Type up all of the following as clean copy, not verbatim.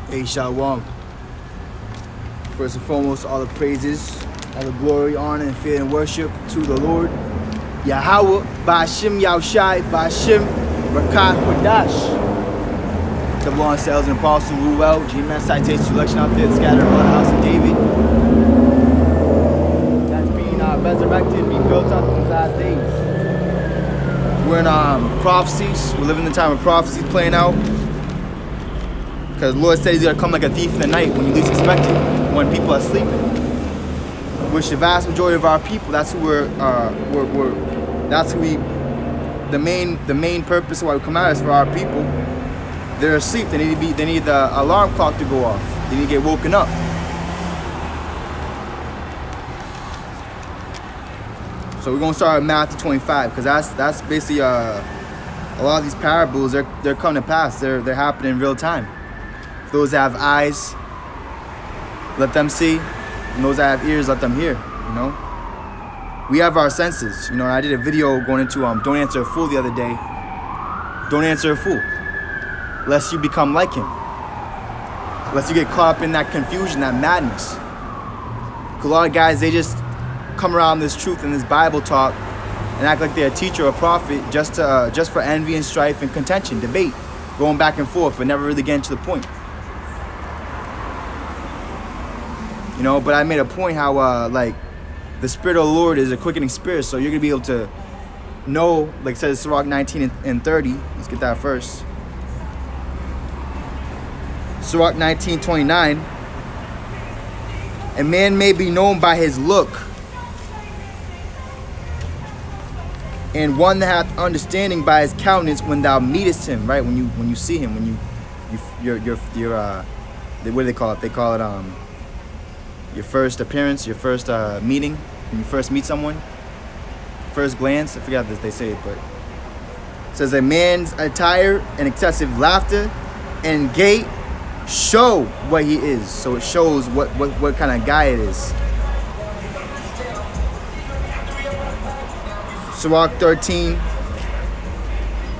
Hey, Shalom. First and foremost, all the praises, all the glory, honor, and fear and worship to the Lord. Yahweh, Ba'ashim Yahushai, Ba'ashim Rakat Kodash. Double on sales and apostle, Ruel, G-Man, citation, selection out there, scattered all the house of David. That's being resurrected, being built up in these last days. We're in prophecies. We're living in the time of prophecies playing out. Because the Lord says he's going to come like a thief in the night when you least expect it, when people are sleeping. Which the vast majority of our people, that's who the main purpose of why we come out is for our people. They're asleep. They need the alarm clock to go off. They need to get woken up. So we're gonna start at Matthew 25, because that's basically a lot of these parables. They're coming to pass. They're happening in real time. Those that have eyes, let them see, and those that have ears, let them hear. You know, we have our senses. You know, I did a video going into don't answer a fool the other day. Don't answer a fool, lest you become like him, lest you get caught up in that confusion, that madness. Because a lot of guys, they just come around this truth and this Bible talk and act like they're a teacher or a prophet just for envy and strife and contention, debate, going back and forth, but never really getting to the point. You know, but I made a point how like the Spirit of the Lord is a quickening spirit, so you're gonna be able to know, like it says Sirach 19 and 30. Let's get that first. Sirach 19:29. A man may be known by his look, and one that hath understanding by his countenance when thou meetest him. Right, when you see him, when you're what do they call it? They call it your first appearance, your first meeting, when you first meet someone, first glance. I forgot this they say it, but it says a man's attire and excessive laughter and gait show what he is. So it shows what kind of guy it is. Sirach 13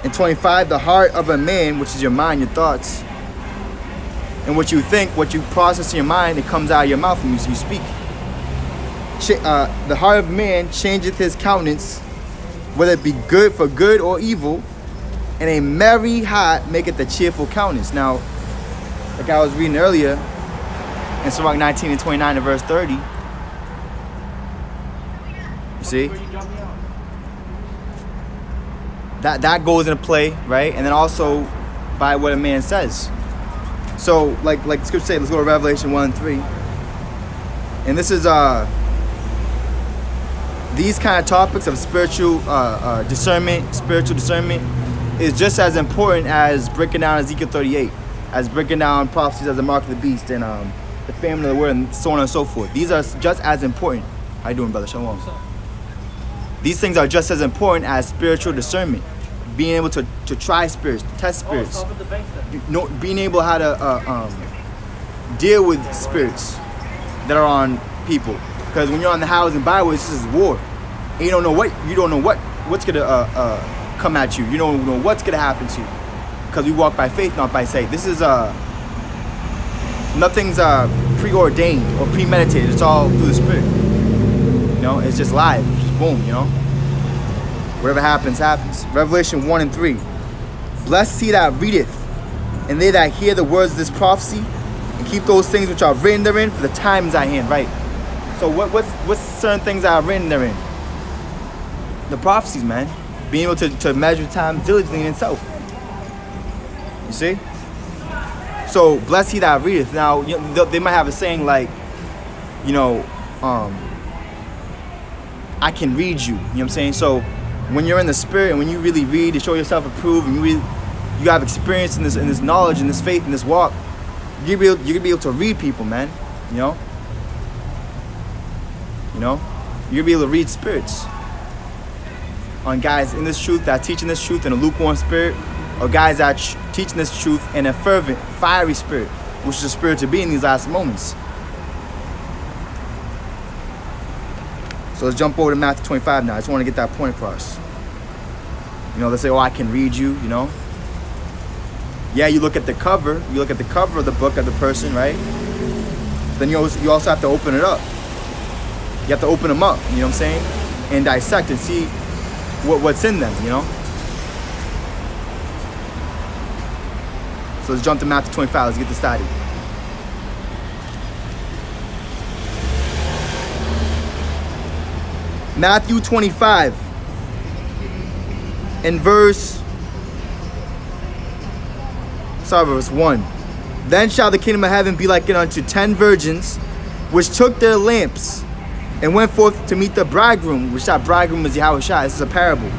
and 25, the heart of a man, which is your mind, your thoughts, and what you think, what you process in your mind, it comes out of your mouth when you speak. The heart of man changeth his countenance, whether it be good for good or evil, and a merry heart maketh a cheerful countenance. Now, like I was reading earlier in Sirach 19 and 29 and verse 30, you see? That goes into play, right? And then also by what a man says. So like the scripture says, let's go to Revelation 1 and 3. And this is these kind of topics of spiritual discernment is just as important as breaking down Ezekiel 38, as breaking down prophecies as the mark of the beast and the famine of the word and so on and so forth. These are just as important. How you doing, brother? Shalom. These things are just as important as spiritual discernment. Being able to try spirits, to test spirits. Being able how to deal with spirits that are on people. Because when you're on the highways and byways, this is war. And you don't know what's gonna come at you. You don't know what's gonna happen to you. Because we walk by faith, not by sight. This is nothing's preordained or premeditated. It's all through the Spirit. You know, it's just live, just boom. You know. Whatever happens, happens. Revelation 1 and 3. Blessed is he that readeth, and they that hear the words of this prophecy, and keep those things which are written therein, for the time is at hand. Right. So what's certain things that are written therein? The prophecies, man. Being able to measure time diligently in itself. You see? So blessed he that readeth. Now they might have a saying like, you know, I can read you. You know what I'm saying? So when you're in the Spirit and when you really read to show yourself approved and you have experience in this knowledge and this faith and this walk, you're gonna be able to read people, man. You know, you're gonna be able to read spirits on guys in this truth that are teaching this truth in a lukewarm spirit, or guys that are teaching this truth in a fervent, fiery spirit, which is the spirit to be in these last moments. So let's jump over to Matthew 25 now. I just want to get that point across. You know, they say, oh, I can read you, you know. Yeah, you look at the cover. You look at the cover of the book of the person, right? Then you also have to open it up. You have to open them up, you know what I'm saying? And dissect and see what's in them, you know? So let's jump to Matthew 25. Let's get this started. Matthew 25 in verse 1. Then shall the kingdom of heaven be likened unto 10 virgins, which took their lamps and went forth to meet the bridegroom, which that bridegroom is Yahushua. This is a parable.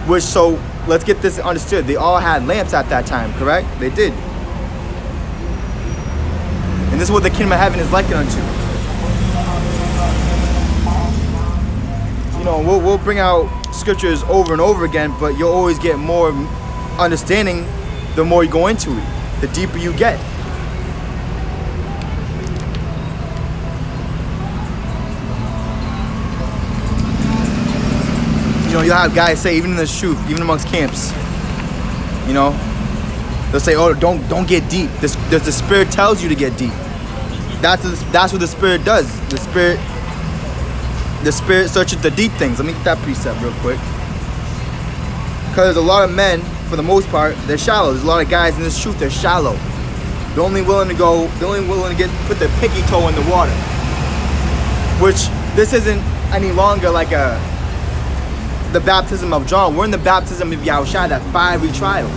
Which, so let's get this understood. They all had lamps at that time, correct? They did. And this is what the kingdom of heaven is likened unto. You know, we'll bring out scriptures over and over again, but you'll always get more understanding the more you go into it, the deeper you get. You know, you'll have guys say, even in the truth, even amongst camps, you know, they'll say, oh, don't get deep. The Spirit tells you to get deep. That's what the Spirit does. The Spirit searches the deep things. Let me get that precept real quick. Because a lot of men, for the most part, they're shallow. There's a lot of guys in this truth, they're shallow. They're only willing to put their pinky toe in the water. Which, this isn't any longer like the baptism of John. We're in the baptism of Yahushua, that fiery trial.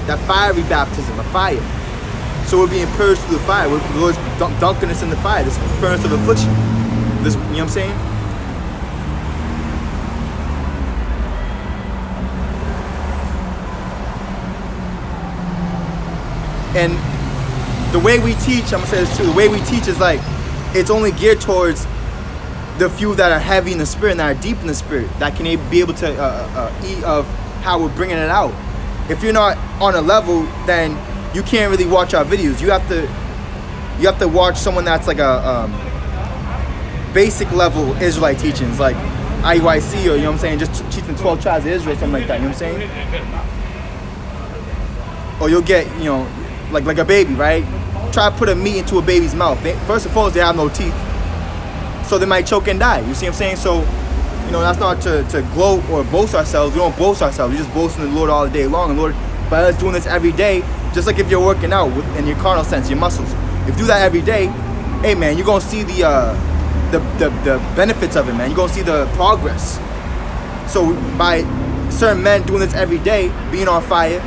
That fiery baptism, a fire. So we're being purged through the fire. The Lord's dunking us in the fire, this furnace of affliction. This, you know what I'm saying? And the way we teach, I'm gonna say this too, the way we teach is like, it's only geared towards the few that are heavy in the spirit and that are deep in the spirit, that can be able to eat of how we're bringing it out. If you're not on a level, then you can't really watch our videos. You have to watch someone that's like a basic level Israelite teachings, like IUIC, or you know what I'm saying, just teaching 12 tribes of Israel, something like that, you know what I'm saying? Or you'll get, you know, like a baby, right? Try to put a meat into a baby's mouth. First and foremost, they have no teeth, so they might choke and die. You see what I'm saying? So, you know, that's not to gloat or boast ourselves. We don't boast ourselves. We just boast in the Lord all the day long. And Lord, by us doing this every day, just like if you're working out in your carnal sense, your muscles, if you do that every day, hey man, you're gonna see the benefits of it, man. You're gonna see the progress. So by certain men doing this every day, being on fire,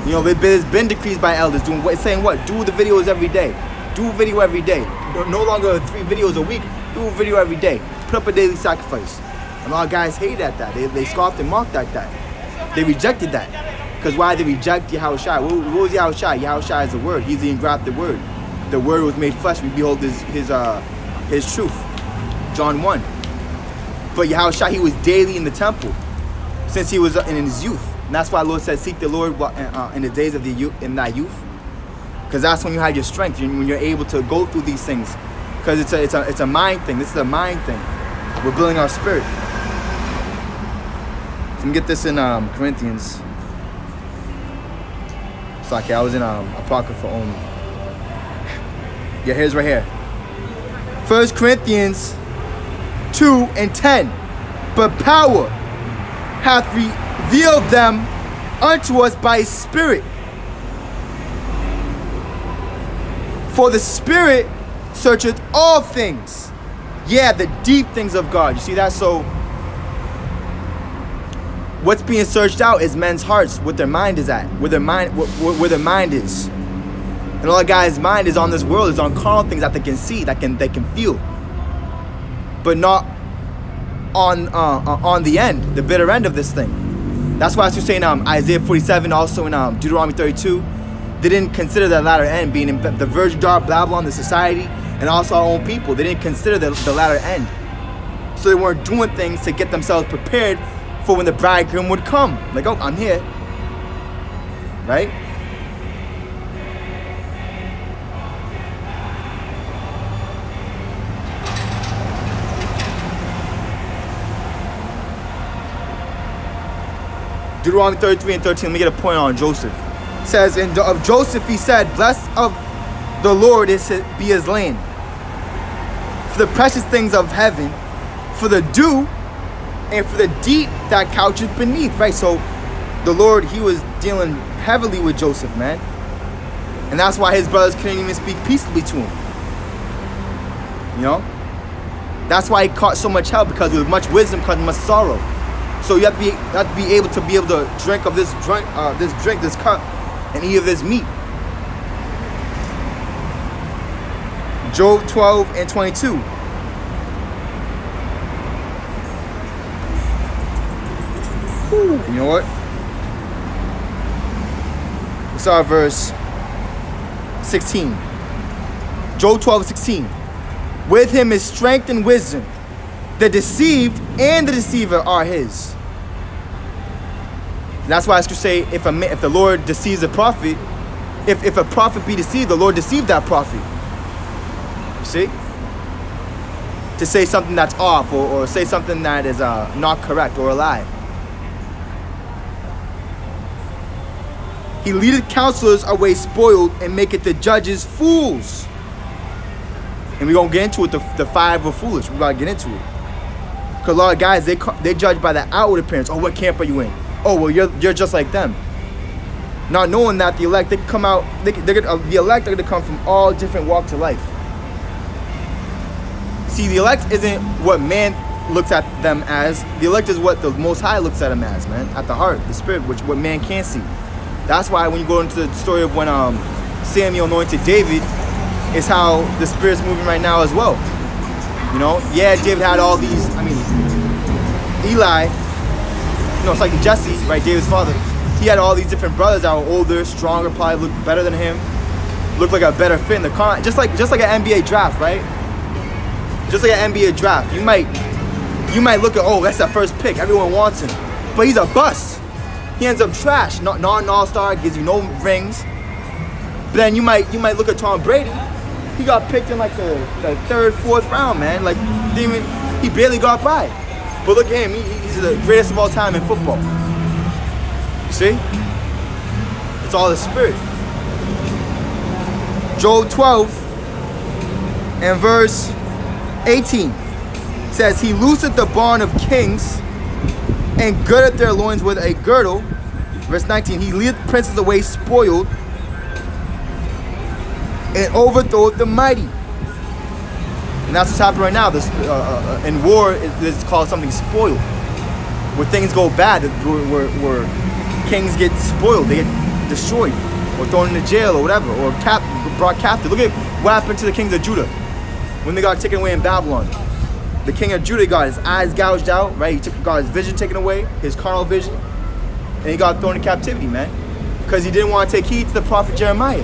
you know, there's been decrees by elders saying what? Do the videos every day. Do a video every day. No longer 3 videos a week. Do a video every day. Put up a daily sacrifice. And a lot of guys hated at that. They scoffed and mocked at that. They rejected that. Because why they reject Yahushua? What was Yahushua? Yahushua is the Word. He's the engrafted Word. The Word was made flesh. We behold his truth. John 1. But Yahushua, he was daily in the temple since he was in his youth. And that's why the Lord said, seek the Lord in the days of in thy youth. Because that's when you have your strength, when you're able to go through these things. Because it's a mind thing. This is a mind thing. We're building our spirit. Let me get this in Corinthians. It's okay, I was in Apocrypha only. Yeah, here's right here. 1 Corinthians 2:10. But power hath revealed them unto us by his Spirit. For the Spirit searcheth all things. Yeah, the deep things of God. You see that? So what's being searched out is men's hearts, what their mind is at, where their mind is. And a lot of guys' mind is on this world, is on carnal things that they can see, that they can feel, but not on the end, the bitter end of this thing. That's why I was saying Isaiah 47, also in Deuteronomy 32, they didn't consider the latter end being in the virgin daughter of Babylon, the society, and also our own people. They didn't consider the latter end. So they weren't doing things to get themselves prepared for when the bridegroom would come. Like, oh, I'm here. Right? Deuteronomy 33 and 13, let me get a point on Joseph. It says, of Joseph he said, blessed of the Lord is be his land. For the precious things of heaven, for the dew, and for the deep that couches beneath. Right, so the Lord, he was dealing heavily with Joseph, man. And that's why his brothers couldn't even speak peaceably to him. You know? That's why he caught so much hell, because with much wisdom comes much sorrow. So you have to be able to drink of this cup, and eat of this meat. Job 12 and 22. You know what? It's our verse 16. Job 12:16. With him is strength and wisdom. The deceived and the deceiver are his. And that's why I should say, if the Lord deceives a prophet, if a prophet be deceived, the Lord deceived that prophet. You see? To say something that's off, or say something that is not correct or a lie. He leadeth counselors away spoiled, and maketh the judges fools. And we're going to get into it, the five were foolish. We're going to get into it. Because a lot of guys, they judge by the outward appearance. Oh, what camp are you in? Oh, well, you're just like them. Not knowing that the elect, they come out, the elect are going to come from all different walks of life. See, the elect isn't what man looks at them as. The elect is what the Most High looks at them as, man. At the heart, the spirit, what man can't see. That's why when you go into the story of when Samuel anointed David, is how the spirit's moving right now as well. You know, yeah, David had all these, Eli, it's like Jesse, right, David's father. He had all these different brothers that were older, stronger, probably looked better than him, looked like a better fit in the con, just like an NBA draft, right? Just like an NBA draft. You might look at, oh, that's that first pick, everyone wants him, but he's a bust. He ends up trash, not an all-star, gives you no rings. But then you might look at Tom Brady. He got picked in like the third, fourth round, man. Like he barely got by. But look at him, he's the greatest of all time in football. You see? It's all the spirit. Job 12 and verse 18 says, he looseth the bond of kings, and girdeth their loins with a girdle. Verse 19, he leadeth princes away spoiled, and overthroweth the mighty. And that's what's happening right now. This in war, it's called something spoiled. Where things go bad, where kings get spoiled, they get destroyed, or thrown into jail, or whatever, or brought captive. Look at what happened to the kings of Judah when they got taken away in Babylon. The king of Judah got his eyes gouged out, right? Got his vision taken away, his carnal vision, and he got thrown in captivity, man, because he didn't want to take heed to the prophet Jeremiah.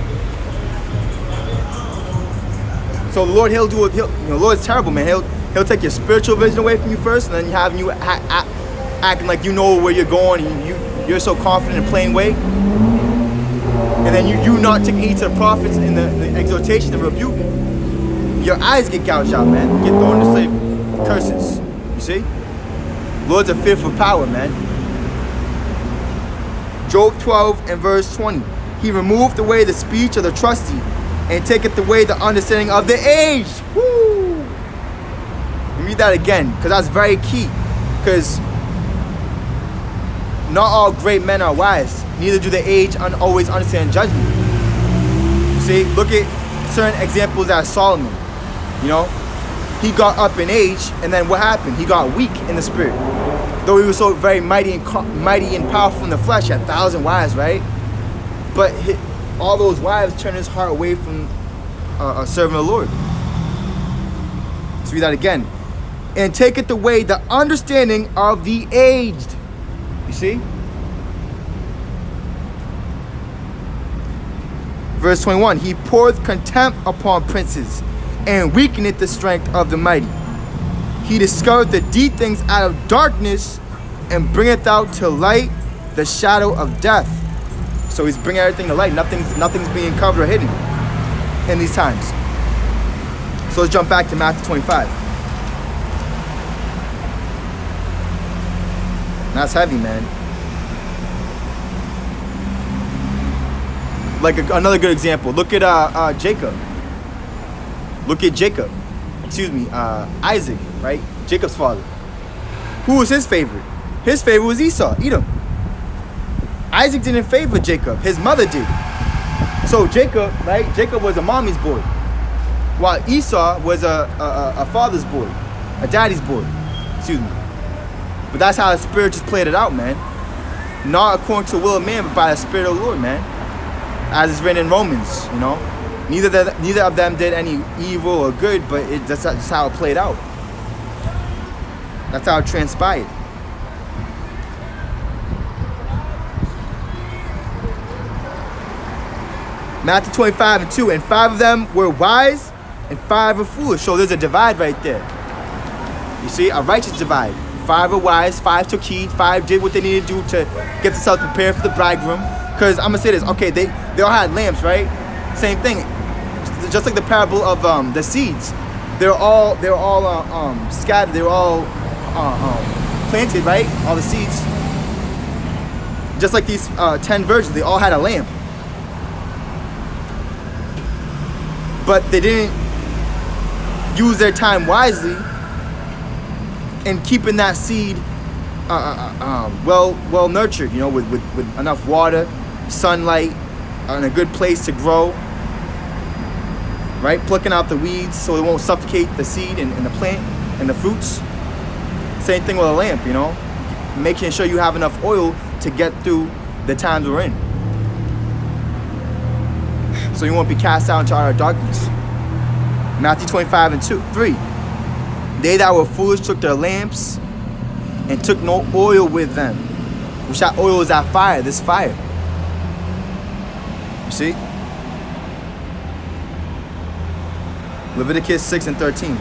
So the Lord, the Lord's terrible, man. He'll take your spiritual vision away from you first, and then you have you acting like you know where you're going, and you're so confident in plain way, and then you not taking heed to the prophets in the exhortation and rebuke. Your eyes get gouged out, man. You get thrown into slavery. Curses. You see? Lord's a fearful power, man. Job 12 and verse 20. He removed away the speech of the trusty, and taketh away the understanding of the aged. Woo! Read that again, because that's very key. Because not all great men are wise. Neither do the aged always understand judgment. You see? Look at certain examples as Solomon. You know? He got up in age, and then what happened? He got weak in the spirit. Though he was so very mighty and powerful in the flesh, he had 1,000 wives, right? But all those wives turned his heart away from serving the Lord. Let's read that again. And taketh away the understanding of the aged. You see? Verse 21. He poureth contempt upon princes, and weakeneth the strength of the mighty. He discovereth the deep things out of darkness, and bringeth out to light the shadow of death. So he's bringing everything to light. Nothing's being covered or hidden in these times. So let's jump back to Matthew 25. That's heavy, man. Like another good example. Look at Jacob. Look at Jacob. Excuse me, Isaac, right? Jacob's father. Who was his favorite? His favorite was Esau, Edom. Isaac didn't favor Jacob. His mother did. So Jacob, right? Jacob was a mommy's boy, while Esau was a father's boy, a daddy's boy. Excuse me. But that's how the Spirit just played it out, man. Not according to the will of man, but by the Spirit of the Lord, man. As it's written in Romans, you know. Neither of them did any evil or good, but that's how it played out. That's how it transpired. Matthew 25:2, and 5 of them were wise, and 5 were foolish. So there's a divide right there. You see, a righteous divide. 5 were wise, 5 took heed, 5 did what they needed to do to get themselves prepared for the bridegroom. Because I'm gonna say this, okay, they all had lamps, right? Same thing, just like the parable of the seeds. They're all scattered. They were all planted, right? All the seeds. Just like these 10 virgins, they all had a lamp. But they didn't use their time wisely in keeping that seed well nurtured, you know, with enough water, sunlight, in a good place to grow, right? Plucking out the weeds so it won't suffocate the seed and the plant and the fruits. Same thing with a lamp, you know, making sure you have enough oil to get through the times we're in, so you won't be cast out into outer darkness. Matthew 25:3. They that were foolish took their lamps and took no oil with them. Which that oil is that fire, this fire. You see? Leviticus 6:13.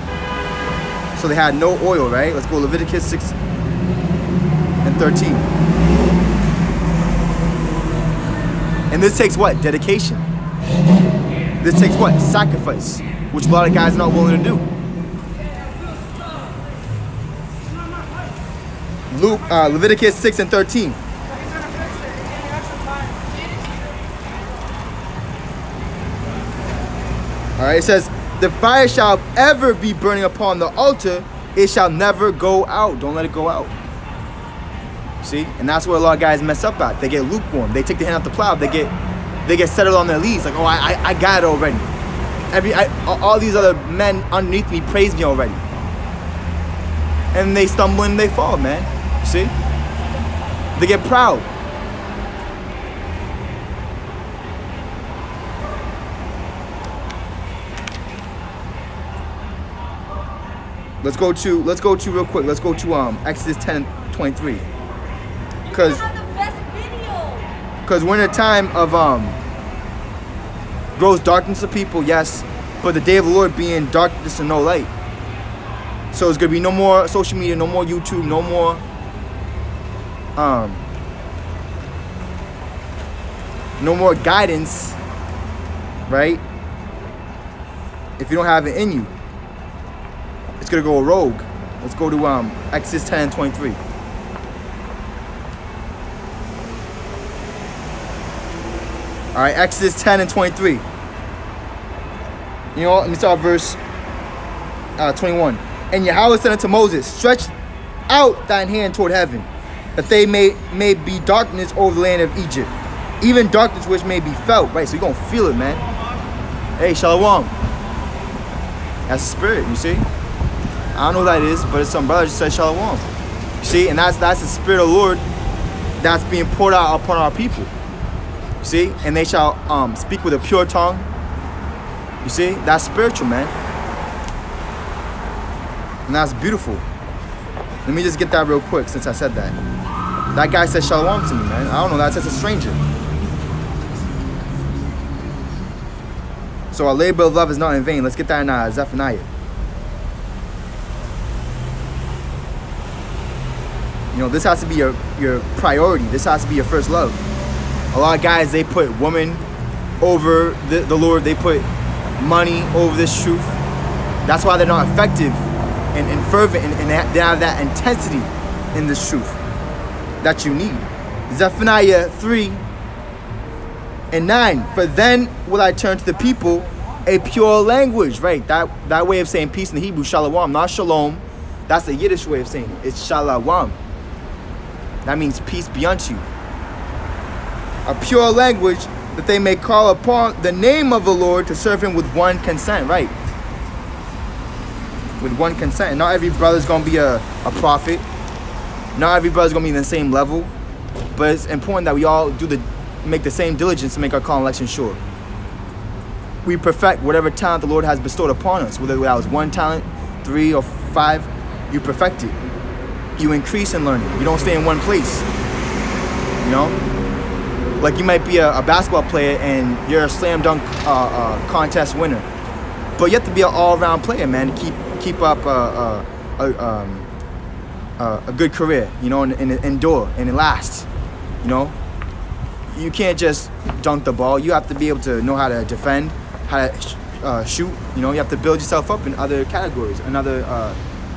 So they had no oil, right? Let's go Leviticus 6:13. And this takes what? Dedication. This takes what? Sacrifice, which a lot of guys are not willing to do. Leviticus 6:13. All right, it says, the fire shall ever be burning upon the altar, it shall never go out. Don't let it go out. See? And that's where a lot of guys mess up at. They get lukewarm. They take their hand off the plow. They get settled on their leaves. Like, oh, I got it already. All these other men underneath me praise me already. And they stumble and they fall, man. You see? They get proud. Let's go to real quick. Let's go to Exodus 10:23. Because we're in a time of gross darkness of people, yes, but the day of the Lord being darkness and no light. So it's gonna be no more social media, no more YouTube, no more guidance, right? If you don't have it in you, it's gonna go rogue. Let's go to Exodus 10:23. All right, Exodus 10:23. You know what? Let me start verse 21. And Yahweh said unto Moses, stretch out thine hand toward heaven, that they may be darkness over the land of Egypt, even darkness which may be felt. Right, so you're gonna feel it, man. Hey, Shalom. That's the spirit, you see. I don't know what that is, but it's some brother just said Shalom. You see, and that's the spirit of the Lord that's being poured out upon our people. You see, and they shall speak with a pure tongue. You see, that's spiritual, man. And that's beautiful. Let me just get that real quick since I said that. That guy said Shalom to me, man. I don't know, that's just a stranger. So our labor of love is not in vain. Let's get that in Zephaniah. You know, this has to be your priority. This has to be your first love. A lot of guys, they put woman over the Lord. They put money over this truth. That's why they're not effective and fervent and they have that intensity in this truth that you need. Zephaniah 3, And 9, for then will I turn to the people a pure language, right? That way of saying peace in the Hebrew, shalom, not shalom. That's the Yiddish way of saying it. It's shalom. That means peace be unto you. A pure language, that they may call upon the name of the Lord to serve him with one consent, right? With one consent. Not every brother's going to be a prophet. Not every brother's going to be in the same level. But it's important that we all make the same diligence to make our call and election sure. We perfect whatever talent the Lord has bestowed upon us. Whether that was 1 talent, 3 or 5, you perfect it. You increase in learning. You don't stay in one place. You know? Like you might be a basketball player and you're a slam dunk contest winner. But you have to be an all-around player, man, to keep up a good career, you know, and endure and last. You know? You can't just dunk the ball. You have to be able to know how to defend, how to shoot. You know, you have to build yourself up in other categories, in other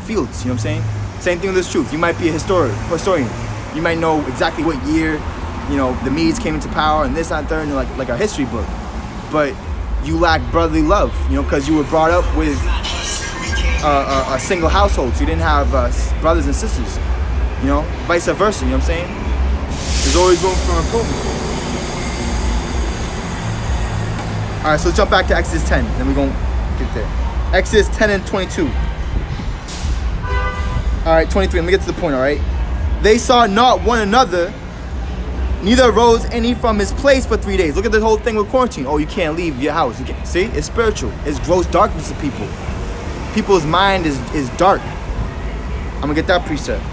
fields. You know what I'm saying? Same thing with this truth. You might be a historian. You might know exactly what year, you know, the Medes came into power and this, that, and third, and like a history book. But you lack brotherly love, you know, because you were brought up with a single household. So you didn't have brothers and sisters, you know, vice versa. You know what I'm saying? There's always room for improvement. All right, so let's jump back to Exodus 10, then we're going to get there. Exodus 10 and 22. All right, 23, let me get to the point, all right? They saw not one another, neither rose any from his place for 3 days. Look at the whole thing with quarantine. Oh, you can't leave your house. You can't. See, it's spiritual. It's gross darkness to people. People's mind is dark. I'm going to get that precept.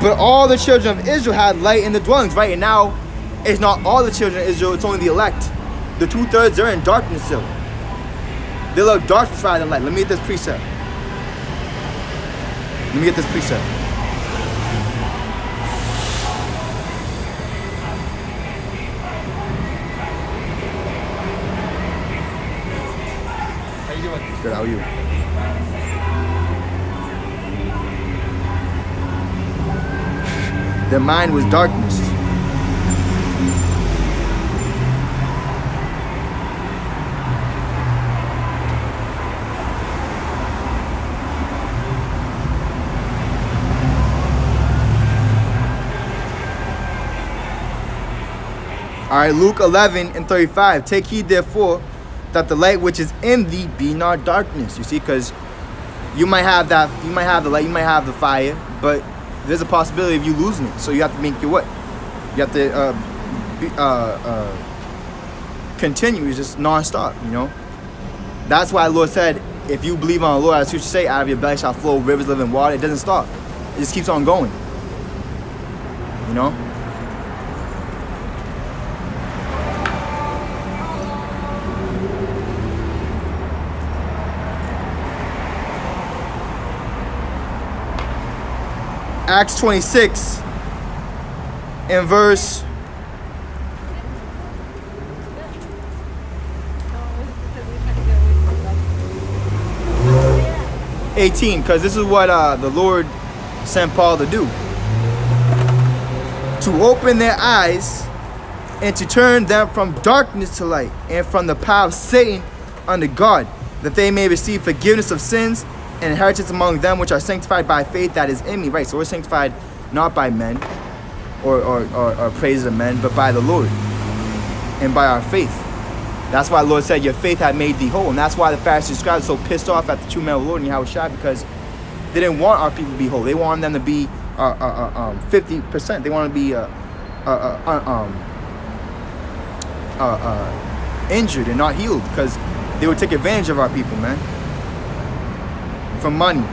But all the children of Israel had light in the dwellings, right? And now, it's not all the children of Israel, it's only the elect. The 2/3, they're in darkness still. They love darkness rather than light. Let me get this precept. Let me get this precept. How you doing? Good, how are you? Their mind was darkness. All right, Luke 11 and 35. Take heed, therefore, that the light which is in thee be not darkness. You see, because you might have that, you might have the light, you might have the fire, but there's a possibility of you losing it. So you have to make it what? You have to continue, just non-stop, you know? That's why the Lord said, if you believe on the Lord, as you should say, out of your belly shall flow rivers of living water. It doesn't stop. It just keeps on going. You know? Acts 26 in verse 18, because this is what the Lord sent Paul to do. To open their eyes and to turn them from darkness to light and from the power of Satan unto God, that they may receive forgiveness of sins and inheritance among them which are sanctified by faith that is in me. Right, so we're sanctified not by men or praises of men, but by the Lord and by our faith. That's why the Lord said, your faith had made thee whole. And that's why the Pharisees and scribes were so pissed off at the true men of the Lord and Yahushua, because they didn't want our people to be whole. They wanted them to be 50%. They wanted to be injured and not healed, because they would take advantage of our people, man. For money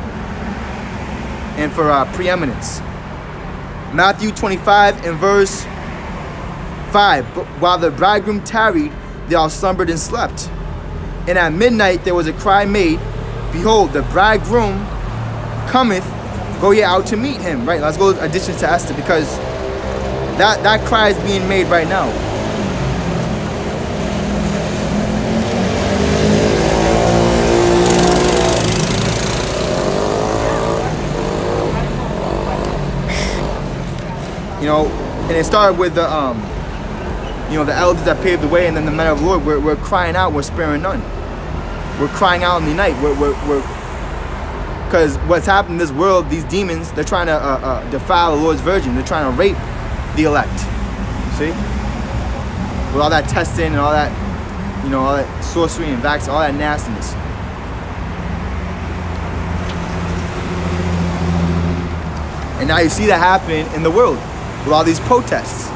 and for preeminence. Matthew 25 and verse 5. But while the bridegroom tarried, they all slumbered and slept. And at midnight there was a cry made, behold, the bridegroom cometh, go ye out to meet him. Right, let's go addition to Esther, because that cry is being made right now. You know, and it started with the the elders that paved the way, and then the men of the Lord, we're crying out, we're sparing none. We're crying out in the night. Because what's happened in this world, these demons, they're trying to defile the Lord's virgin. They're trying to rape the elect. See? With all that testing and all that, all that sorcery and vax, all that nastiness. And now you see that happen in the world with all these protests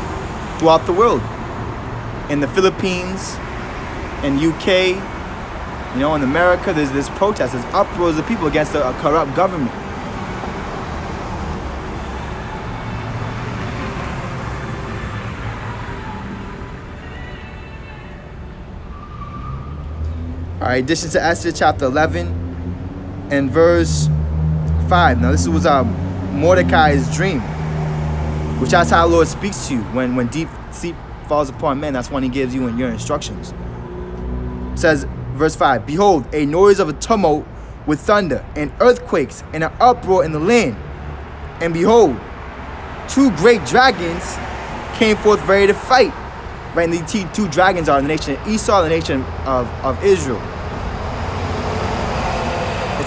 throughout the world. In the Philippines, in UK, in America, there's this protest, there's uproars of people against a corrupt government. All right, addition to Esther chapter 11 and verse 5. Now this was Mordecai's dream, which that's how the Lord speaks to you. When deep sleep falls upon men, that's when he gives you your instructions. It says, verse 5, behold, a noise of a tumult with thunder and earthquakes and an uproar in the land. And behold, 2 great dragons came forth ready to fight. Right, and these 2 dragons are the nation of Esau, the nation of Israel.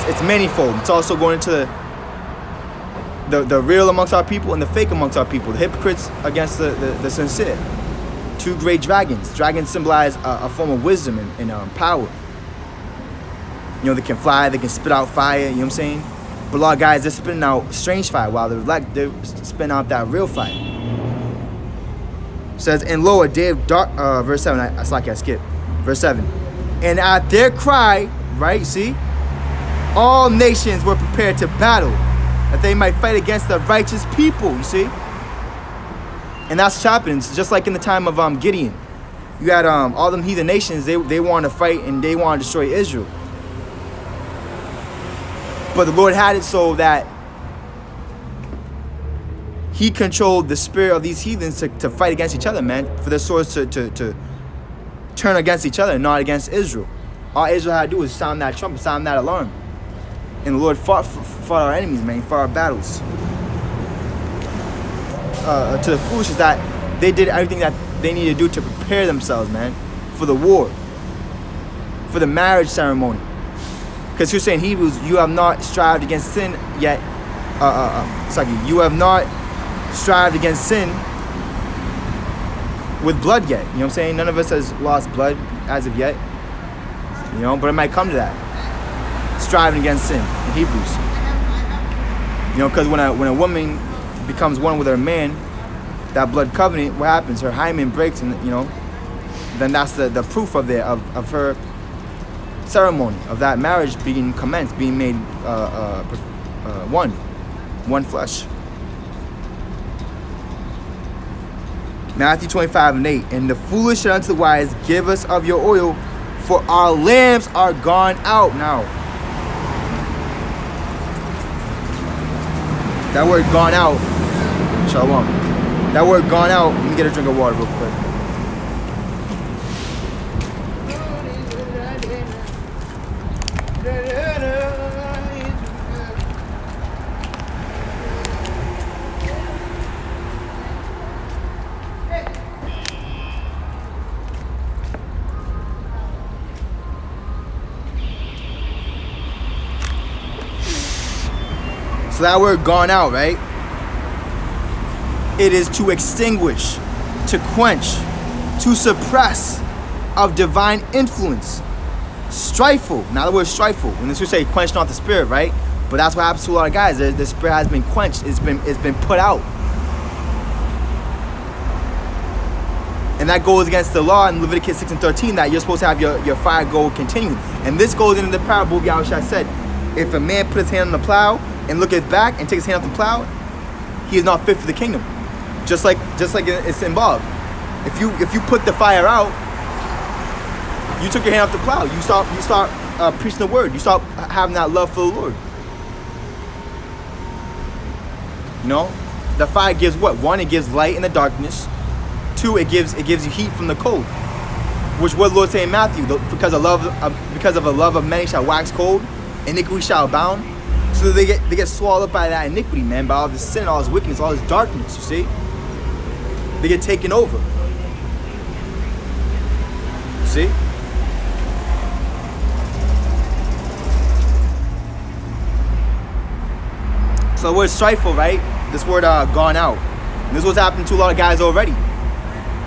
It's manifold. It's also going into the real amongst our people and the fake amongst our people. The hypocrites against the sincere. 2 great dragons. Dragons symbolize a form of wisdom and power. They can fly, they can spit out fire, you know what I'm saying? But a lot of guys, they're spitting out strange fire while they're spitting out that real fire. It says, and lo, a day of dark, verse 7, I skipped. Verse 7. And at their cry, right, see? All nations were prepared to battle, that they might fight against the righteous people, you see? And that's what happens, just like in the time of Gideon. You had all them heathen nations, they wanted to fight and they wanted to destroy Israel. But the Lord had it so that he controlled the spirit of these heathens to fight against each other, man. For their swords to turn against each other, not against Israel. All Israel had to do was sound that trumpet, sound that alarm. And the Lord fought our enemies, man. He fought our battles. To the foolish is that they did everything that they needed to do to prepare themselves, man, for the war, for the marriage ceremony. Because you're saying Hebrews, you have not strived against sin yet. You have not strived against sin with blood yet. You know what I'm saying? None of us has lost blood as of yet. But it might come to that. Striving against sin in Hebrews. Because when a woman becomes one with her man, that blood covenant, what happens? Her hymen breaks, and then that's the proof of her ceremony, of that marriage being commenced, being made one flesh. Matthew 25:8. And the foolish said unto the wise, give us of your oil, for our lamps are gone out now. That word gone out, shalom. That word gone out, let me get a drink of water real quick. So that word gone out, right? It is to extinguish, to quench, to suppress of divine influence. Strifeful. Now the word strifeful. When this would say quench not the spirit, right? But that's what happens to a lot of guys. The spirit has been quenched. It's been put out. And that goes against the law in Leviticus 6:13 that you're supposed to have your fire go continue. And this goes into the parable of Yahushua said, if a man put his hand on the plow and looketh back and takes his hand off the plow, he is not fit for the kingdom. Just like it's in Bob. If you put the fire out, you took your hand off the plow. You start preaching the word. You start having that love for the Lord. The fire gives what? One, it gives light in the darkness. Two, it gives you heat from the cold. Which what the Lord say in Matthew, because of the love of many shall wax cold, iniquity shall abound. So they get swallowed up by that iniquity, man, by all this sin, all this wickedness, all this darkness, you see? They get taken over. see? So the word strifeful, right? This word gone out. And this is what's happening to a lot of guys already.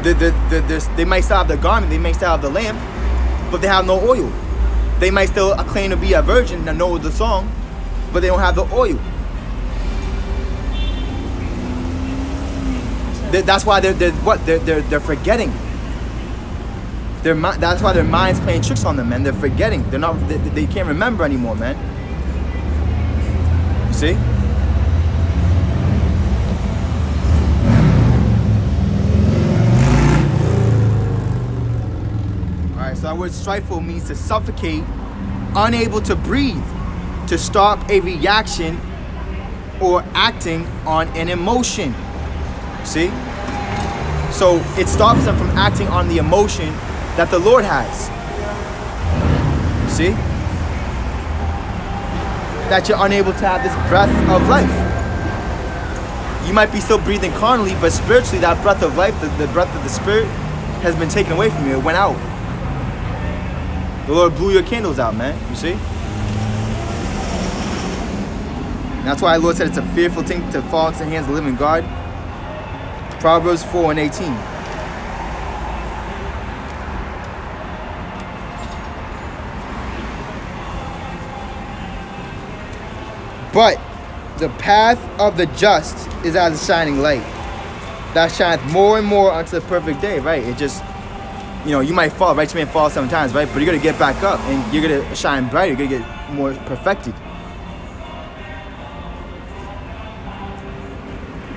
They might still have the garment, they might still have the lamp, but they have no oil. They might still claim to be a virgin and know the song, but they don't have the oil. That's why they're forgetting. That's why their mind's playing tricks on them, man. They're forgetting. They can't remember anymore, man. You see? Alright, so that word strifeful means to suffocate, unable to breathe, to stop a reaction or acting on an emotion. See? So it stops them from acting on the emotion that the Lord has. See? That you're unable to have this breath of life. You might be still breathing carnally, but spiritually that breath of life, the breath of the Spirit, has been taken away from you. It went out. The Lord blew your candles out, man. You see? And that's why the Lord said it's a fearful thing to fall into the hands of the living God. Proverbs 4:18. But the path of the just is as a shining light that shineth more and more unto the perfect day, right? It just, you might fall, right? You may fall 7 times, right? But you're going to get back up and you're going to shine brighter. You're going to get more perfected.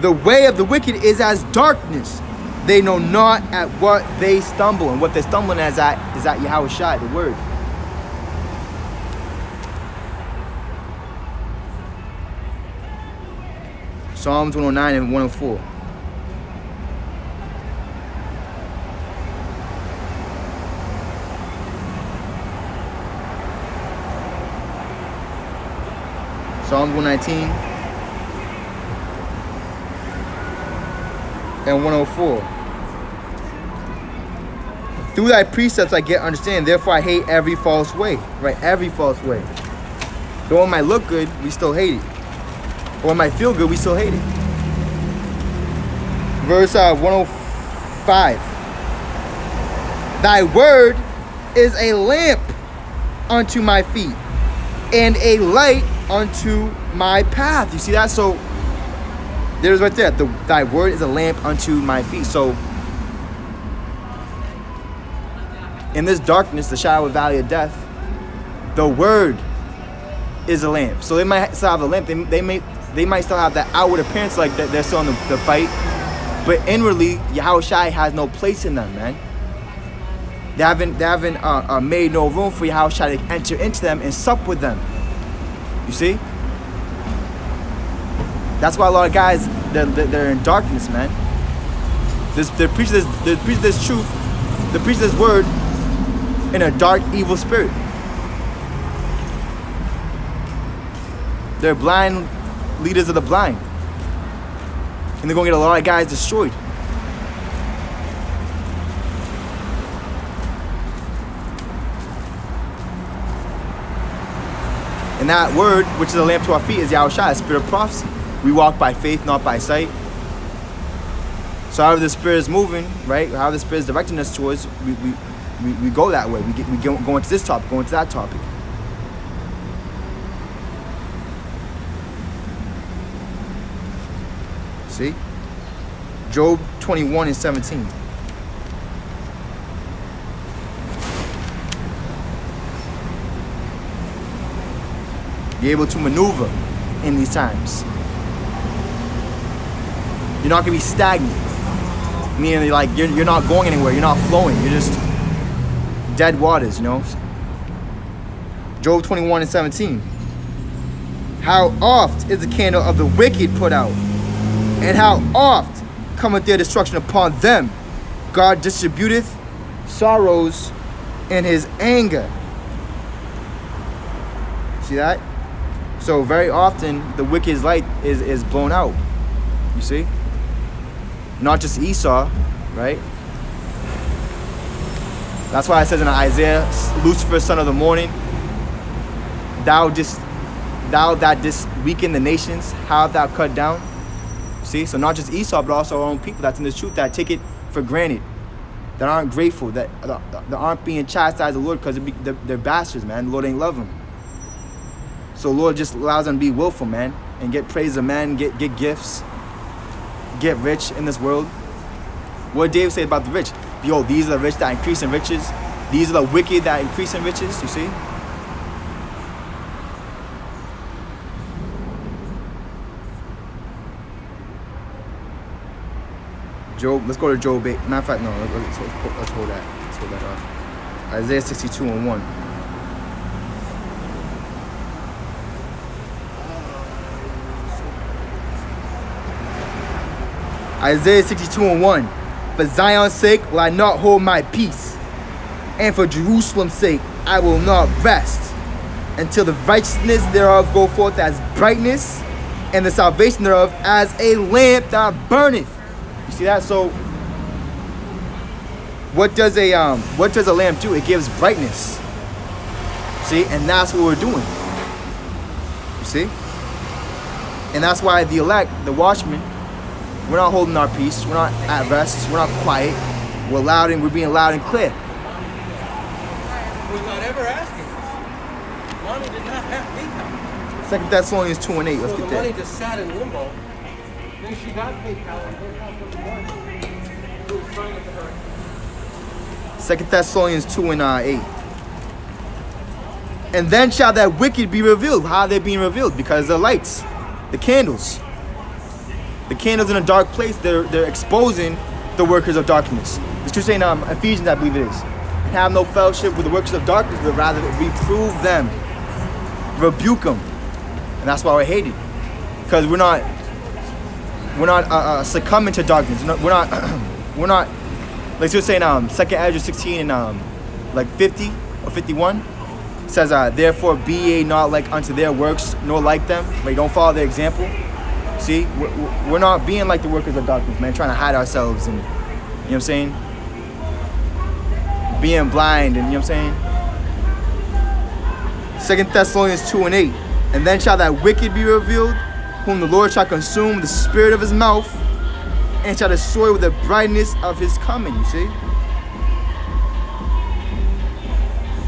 The way of the wicked is as darkness. They know not at what they stumble. And what they're stumbling is at Yahweh Shai, the word. Psalms 109 and 104. Psalms 119 and 104. Through thy precepts I get understanding, therefore I hate every false way. Right? Every false way. Though it might look good, we still hate it. Or it might feel good, we still hate it. Verse 105. Thy word is a lamp unto my feet and a light unto my path. You see that? So there's right there. Thy word is a lamp unto my feet. So in this darkness, the shadow of the valley of death, the word is a lamp. So they might still have a lamp. They might still have that outward appearance like that they're still in the fight, but inwardly, Yahweh Shai has no place in them, man. They haven't made no room for Yahweh Shai to enter into them and sup with them. You see? That's why a lot of guys they're in darkness, man. They preach this truth, they preach this word in a dark, evil spirit. They're blind leaders of the blind. And they're going to get a lot of guys destroyed. And that word, which is a lamp to our feet, is Yahweh Shai, the spirit of prophecy. We walk by faith, not by sight. So however the spirit is moving, right? However the spirit is directing us towards, we go that way. We go into this topic, go into that topic. See? Job 21 and 17. Be able to maneuver in these times. You're not going to be stagnant. Meaning like you're not going anywhere. You're not flowing. You're just dead waters, Job 21 and 17. How oft is the candle of the wicked put out? And how oft cometh their destruction upon them? God distributeth sorrows in his anger. See that? So very often the wicked's light is blown out. You see? Not just Esau, right? That's why it says in Isaiah, Lucifer, son of the morning, thou that didst weaken the nations, how art thou cut down? See, so not just Esau, but also our own people that's in this truth, that take it for granted, that aren't grateful, that aren't being chastised of the Lord because they're bastards, man. The Lord ain't love them. So the Lord just allows them to be willful, man, and get praise of man, get gifts, get rich in this world. What did David say about the rich? Behold, these are the rich that increase in riches. These are the wicked that increase in riches, you see? Job, let's go to Job 8. Matter of fact, no, let's hold that. Let's hold that off. Isaiah 62:1. Isaiah 62:1. For Zion's sake will I not hold my peace, and for Jerusalem's sake I will not rest, until the righteousness thereof go forth as brightness, and the salvation thereof as a lamp that burneth. You see that? So what does a lamp do? It gives brightness. See, and that's what we're doing. You see? And that's why the elect, the watchmen, we're not holding our peace. We're not at rest. We're not quiet. We're loud and we're being loud and clear. We're not ever asking. Money did not have PayPal. 2 Thessalonians 2:8. Let's So get the money that. just sat in limbo. Then she got PayPal and PayPal took the money. It was trying to her. 2 Thessalonians 2:8. And then shall that wicked be revealed. How are they being revealed? Because the lights, the candles. The candles in a dark place, they're exposing the workers of darkness. The scripture saying Ephesians, I believe it is. Have no fellowship with the workers of darkness, but rather reprove them, rebuke them, and that's why we're hated, because we're not succumbing to darkness. We're not like you're saying 2 Ezra 16 and like 50 or 51 says therefore be ye not like unto their works, nor like them. Like don't follow their example. See, we're not being like the workers of darkness, man, trying to hide ourselves and, you know what I'm saying, being blind and, you know what I'm saying. 2 Thessalonians 2:8. And then shall that wicked be revealed, whom the Lord shall consume with the spirit of his mouth, and shall destroy with the brightness of his coming, you see.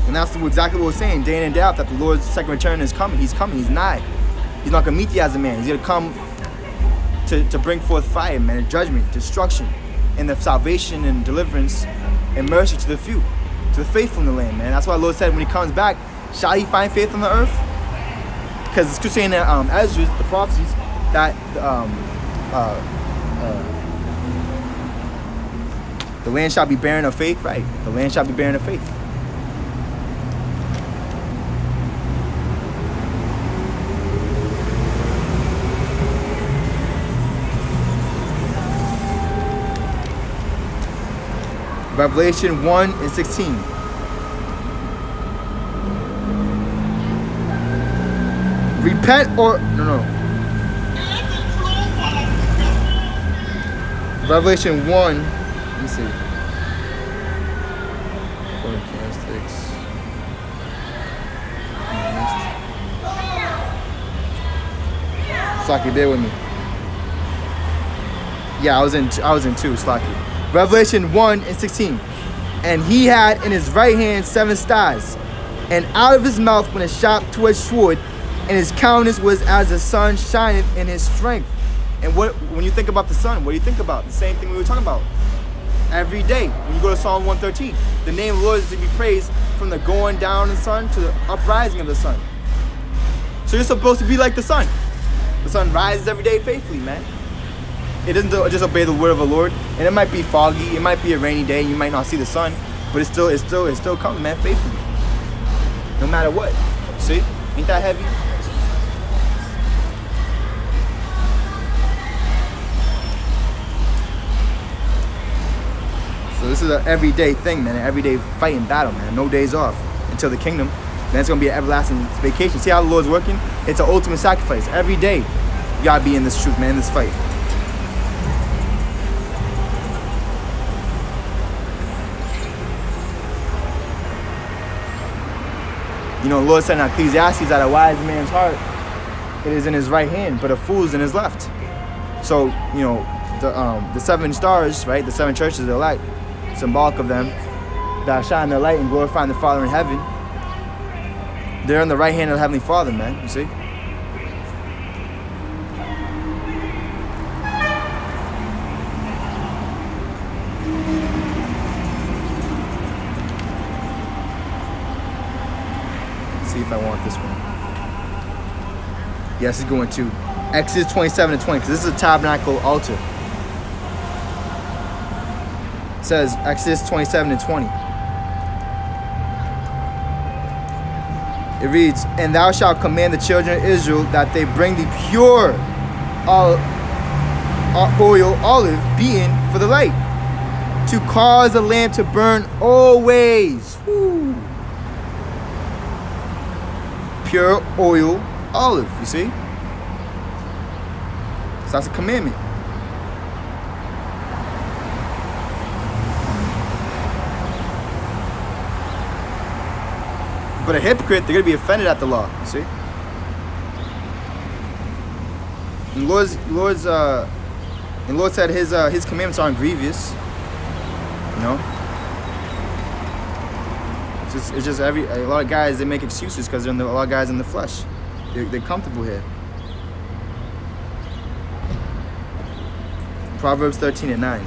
And that's exactly what we're saying, day in and day out, that the Lord's second return is coming. He's coming, he's nigh. He's not going to meet you as a man. He's going to come to bring forth fire, man, and judgment, destruction, and the salvation and deliverance and mercy to the few, to the faithful in the land, man. That's why the Lord said when he comes back, shall he find faith on the earth? Because it's saying that Ezra, the prophecies, that the land shall be barren of faith, right? The land shall be barren of faith. Revelation 1:16. Repent or no. Revelation 1. Let me see. Slocky, bear with me. Yeah, I was in 2, Slocky. Revelation 1:16. And he had in his right hand 7 stars, and out of his mouth went a sharp two-edged sword, and his countenance was as the sun shineth in his strength. And when you think about the sun, what do you think about? The same thing we were talking about. Every day, when you go to Psalm 113, the name of the Lord is to be praised from the going down of the sun to the uprising of the sun. So you're supposed to be like the sun. The sun rises every day faithfully, man. It doesn't just obey the word of the Lord. And it might be foggy, it might be a rainy day, you might not see the sun, but it still comes, man, faithfully. No matter what. See? Ain't that heavy? So this is an everyday thing, man, an everyday fighting battle, man. No days off until the kingdom. Then it's gonna be an everlasting vacation. See how the Lord's working? It's an ultimate sacrifice. Every day, you gotta be in this truth, man, in this fight. You know, the Lord said in Ecclesiastes that a wise man's heart, it is in his right hand, but a fool is in his left. So, you know, the 7 stars, right? The 7 churches of the light, symbolic of them, that shine their light and glorifying the Father in heaven. They're on the right hand of the Heavenly Father, man. You see? See if I want this one. Yes, it's going to Exodus 27 and 20, because this is a tabernacle altar. It says Exodus 27 and 20. It reads, "And thou shalt command the children of Israel that they bring the pure oil olive beaten for the light, to cause the lamp to burn always." Woo. Pure oil olive, you see? So that's a commandment. But a hypocrite, they're going to be offended at the law, you see? And Lord said his commandments aren't grievous, you know? It's just a lot of guys, they make excuses because a lot of guys in the flesh. They're comfortable here. Proverbs 13 and 9.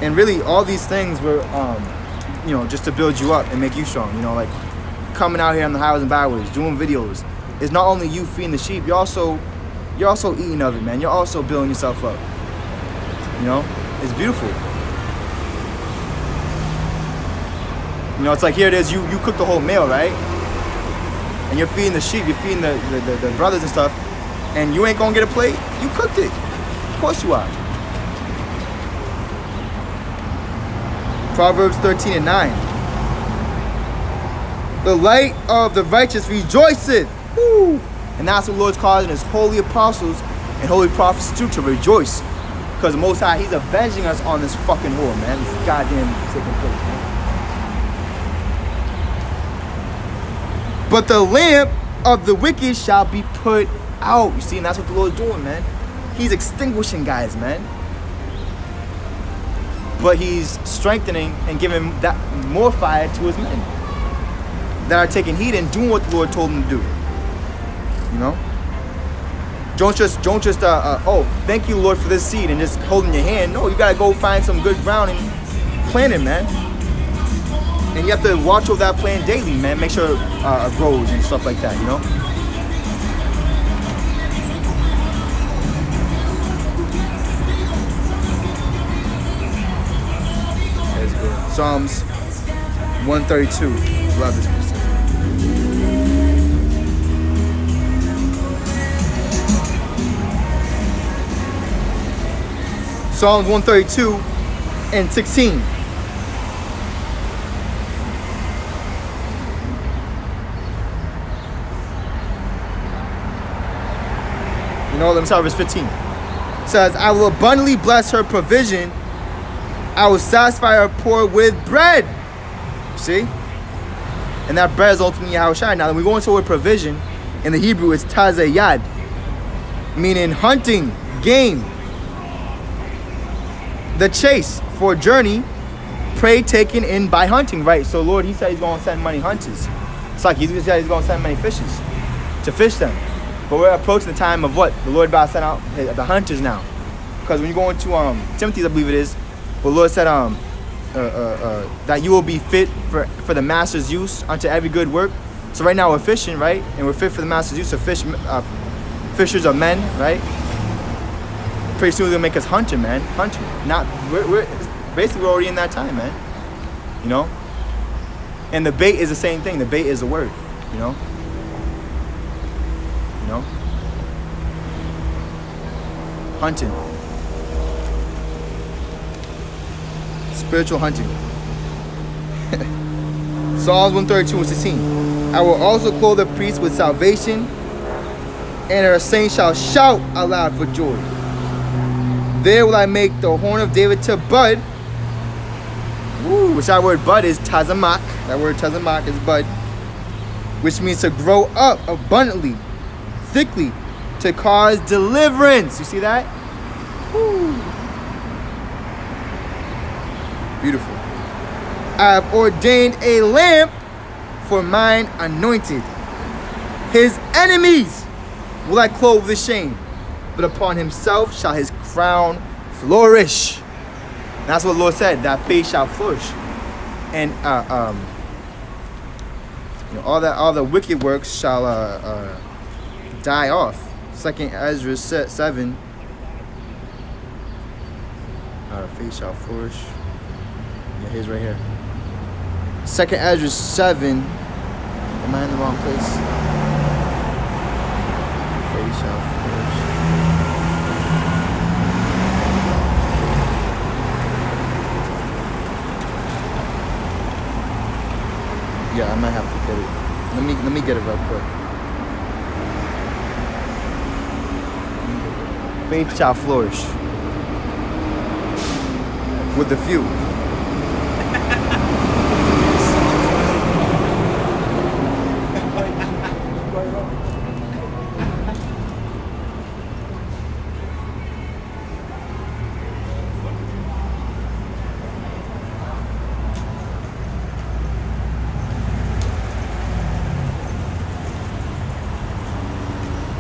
And really, all these things were, you know, just to build you up and make you strong. You know, like coming out here on the highways and byways, doing videos. It's not only you feeding the sheep. You're also eating of it, man. You're also building yourself up. You know, it's beautiful. You know, it's like here it is. You cook the whole meal, right? And you're feeding the sheep. You're feeding the brothers and stuff. And you ain't gonna get a plate. You cooked it. Of course you are. Proverbs 13 and 9. The light of the righteous rejoiceth. Woo! And that's what the Lord's causing his holy apostles and holy prophets to rejoice. Because the Most High, he's avenging us on this fucking whore, man. This goddamn sick place, man. But the lamp of the wicked shall be put out. You see, and that's what the Lord's doing, man. He's extinguishing guys, man. But he's strengthening and giving that more fire to his men that are taking heed and doing what the Lord told them to do. You know, don't just oh, thank you, Lord, for this seed, and just holding your hand. No, you gotta go find some good ground and plant it, man. And you have to watch over that plant daily, man. Make sure it grows and stuff like that. You know. Psalms 132. Love this verse. Psalms 132 and 16. You know, let me start with verse 15. It says, "I will abundantly bless her provision. I will satisfy her poor with bread." See? And that bread is ultimately Yahushua. Now, when we go into the word provision, in the Hebrew, it's tazayad, meaning hunting, game, the chase for a journey, prey taken in by hunting, right? So, Lord, he said he's going to send many hunters. It's like he said he's going to send many fishes to fish them. But we're approaching the time of what? The Lord about to send out the hunters now. Because when you go into Timothy, I believe it is, the Lord said that you will be fit for the master's use unto every good work. So right now we're fishing, right? And we're fit for the master's use of fishers of men, right? Pretty soon they'll make us hunter, man. Hunter. Not we're already in that time, man. You know? And the bait is the same thing. The bait is the word, you know? You know? Hunting. Spiritual hunting. Psalms 132 and 16. "I will also clothe the priest with salvation, and her saints shall shout aloud for joy. There will I make the horn of David to bud." Woo, which that word bud is tazamak. That word tazamak is bud, which means to grow up abundantly, thickly, to cause deliverance. You see that? Woo. Beautiful. I have ordained a lamp for mine anointed. His enemies will I clothe with shame, but upon himself shall his crown flourish. And that's what the Lord said, that faith shall flourish. And all the wicked works shall die off. 2nd Ezra 7. Faith shall flourish. Yeah, here's right here. 2nd Ezra 7. Am I in the wrong place? Faith shall flourish. Yeah, I might have to get it. Let me get it real quick. Faith shall flourish with the few.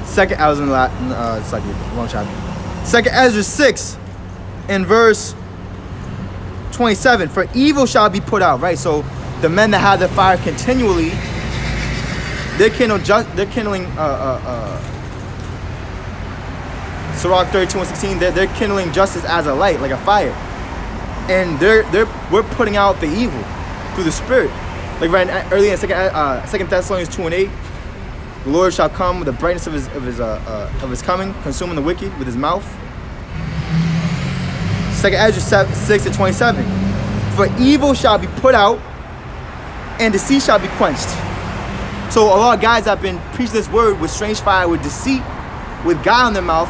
Second, I was in Latin. It's like a long chapter. 2nd Ezra 6, in verse 27. For evil shall be put out. Right. So the men that have the fire continually, they're kindling. Sirach 32:16. They're kindling justice as a light, like a fire, and we're putting out the evil through the Spirit. Like right early in Second Thessalonians 2:8. The Lord shall come with the brightness of his coming, consuming the wicked with his mouth. 2nd Ezra 6:27. For evil shall be put out, and deceit shall be quenched. So a lot of guys that have been preaching this word with strange fire, with deceit, with God in their mouth,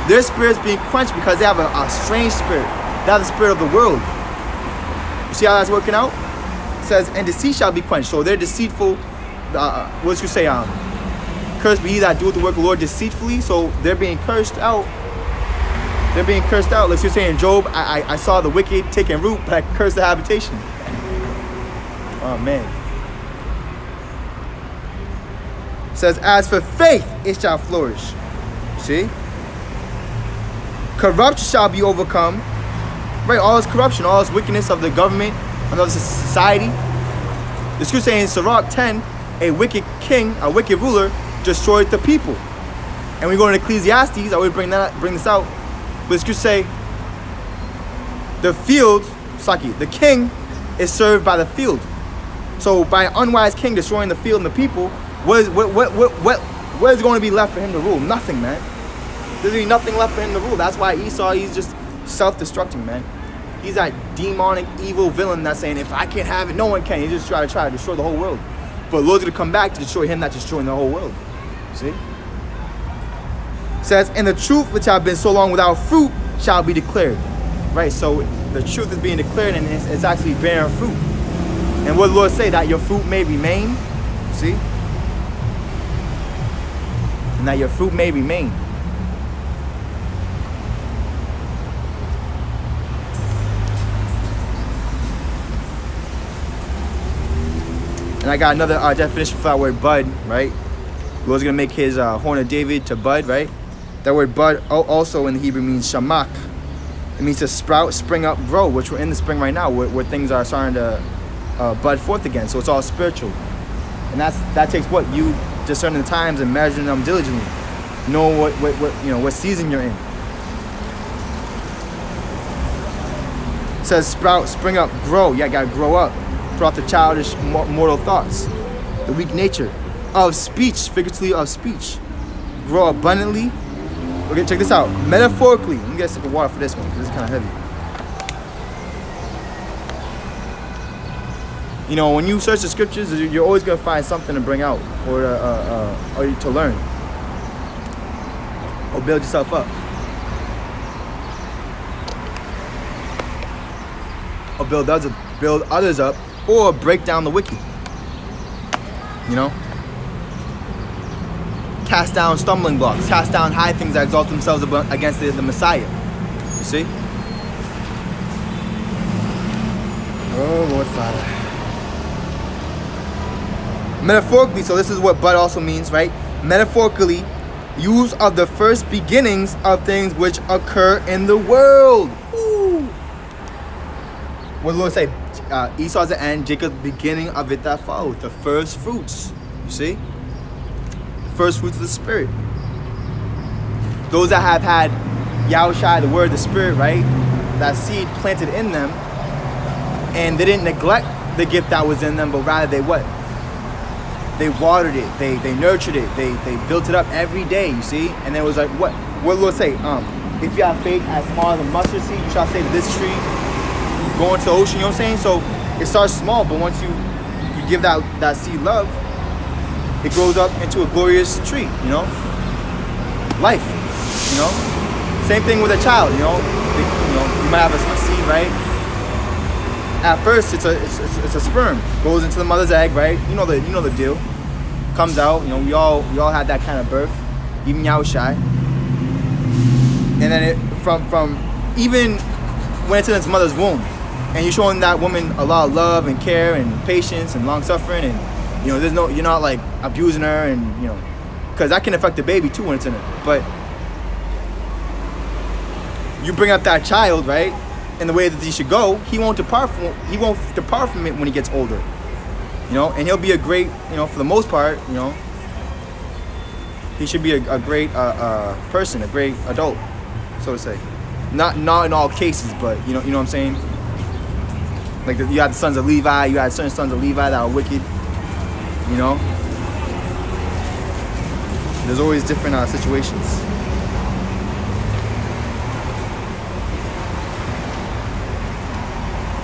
their spirit's being quenched because they have a strange spirit. They have the spirit of the world. You see how that's working out? It says, and deceit shall be quenched. So they're deceitful. What should you say? Cursed be he that doeth the work of the Lord deceitfully. So they're being cursed out. They're being cursed out. Like you're saying, Job, I saw the wicked taking root, but I cursed the habitation. Oh, man. It says, as for faith, it shall flourish. See? Corruption shall be overcome. Right, all this corruption, all this wickedness of the government, and of the society. The scripture saying in Sirach 10, a wicked king, a wicked ruler, destroyed the people. And we go into Ecclesiastes, I would bring this out. But the scripture say, the king is served by the field. So by an unwise king destroying the field and the people, what is going to be left for him to rule? Nothing, man. There's going to be nothing left for him to rule. That's why Esau, he's just self-destructing, man. He's that demonic, evil villain that's saying, if I can't have it, no one can. He's just trying to destroy the whole world. But the Lord's going to come back to destroy him, not destroying the whole world. See? It says, and the truth which have been so long without fruit shall be declared. Right? So the truth is being declared and it's actually bearing fruit. And what the Lord say? That your fruit may remain. See? And that your fruit may remain. And I got another definition for that word bud, right? The Lord's going to make his horn of David to bud, right? That word bud also in the Hebrew means shamak. It means to sprout, spring up, grow, which we're in the spring right now, where things are starting to bud forth again. So it's all spiritual. And that takes what? You discerning the times and measuring them diligently. Know what season you're in. It says sprout, spring up, grow. Yeah, got to grow up. Throw off the childish, mortal thoughts. The weak nature of speech, figuratively of speech. Grow abundantly. Okay, check this out. Metaphorically. Let me get a sip of water for this one, because it's kind of heavy. You know, when you search the scriptures, you're always going to find something to bring out or to learn. Or build yourself up. or build others up, or break down the wicked. You know? Cast down stumbling blocks, cast down high things that exalt themselves against the Messiah. You see? Oh, Lord Father. Metaphorically, so this is what but also means, right? Metaphorically, use of the first beginnings of things which occur in the world. Ooh. What did the Lord say? Esau's the end, Jacob's beginning of it that follows. The first fruits. You see? First fruits of the Spirit. Those that have had Yahushua, the word of the Spirit, right? That seed planted in them, and they didn't neglect the gift that was in them, but rather they what? They watered it, they nurtured it, they built it up every day, you see? And then it was like, what did the Lord say? If you have faith as small as a mustard seed, you shall say to this tree, go into the ocean, you know what I'm saying? So it starts small, but once you give that seed love, it grows up into a glorious tree, you know? Life, you know? Same thing with a child, you know? You might have a seed, right? At first, it's a sperm, goes into the mother's egg, right? You know the deal. Comes out, you know, we all had that kind of birth, even Yahushai. And then it from even when it's in its mother's womb, and you're showing that woman a lot of love and care and patience and long suffering, and you know, you're not like abusing her, and you know, because that can affect the baby too when it's in it. But you bring up that child, right, in the way that he should go, he won't depart from it when he gets older, you know, and he'll be a great, you know, for the most part, you know, he should be a great person, a great adult, so to say. Not in all cases, but you know what I'm saying. Like you had the sons of Levi, you had certain sons of Levi that were wicked, you know. There's always different situations.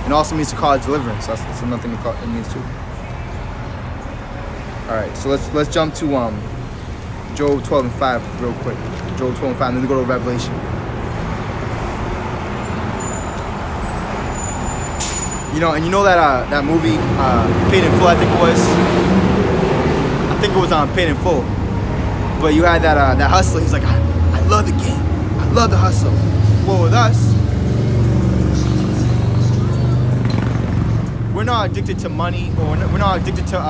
It also means to cause deliverance. That's another thing it means too. All right, so let's jump to Job 12 and 5 real quick. Job 12 and 5, and then we go to Revelation. You know, and you know that movie, Paid in Full, I think it was. I think it was on Paid in Full. But you had that hustler. He's like, I love the game. I love the hustle. Well, with us, we're not addicted to money, or we're not addicted to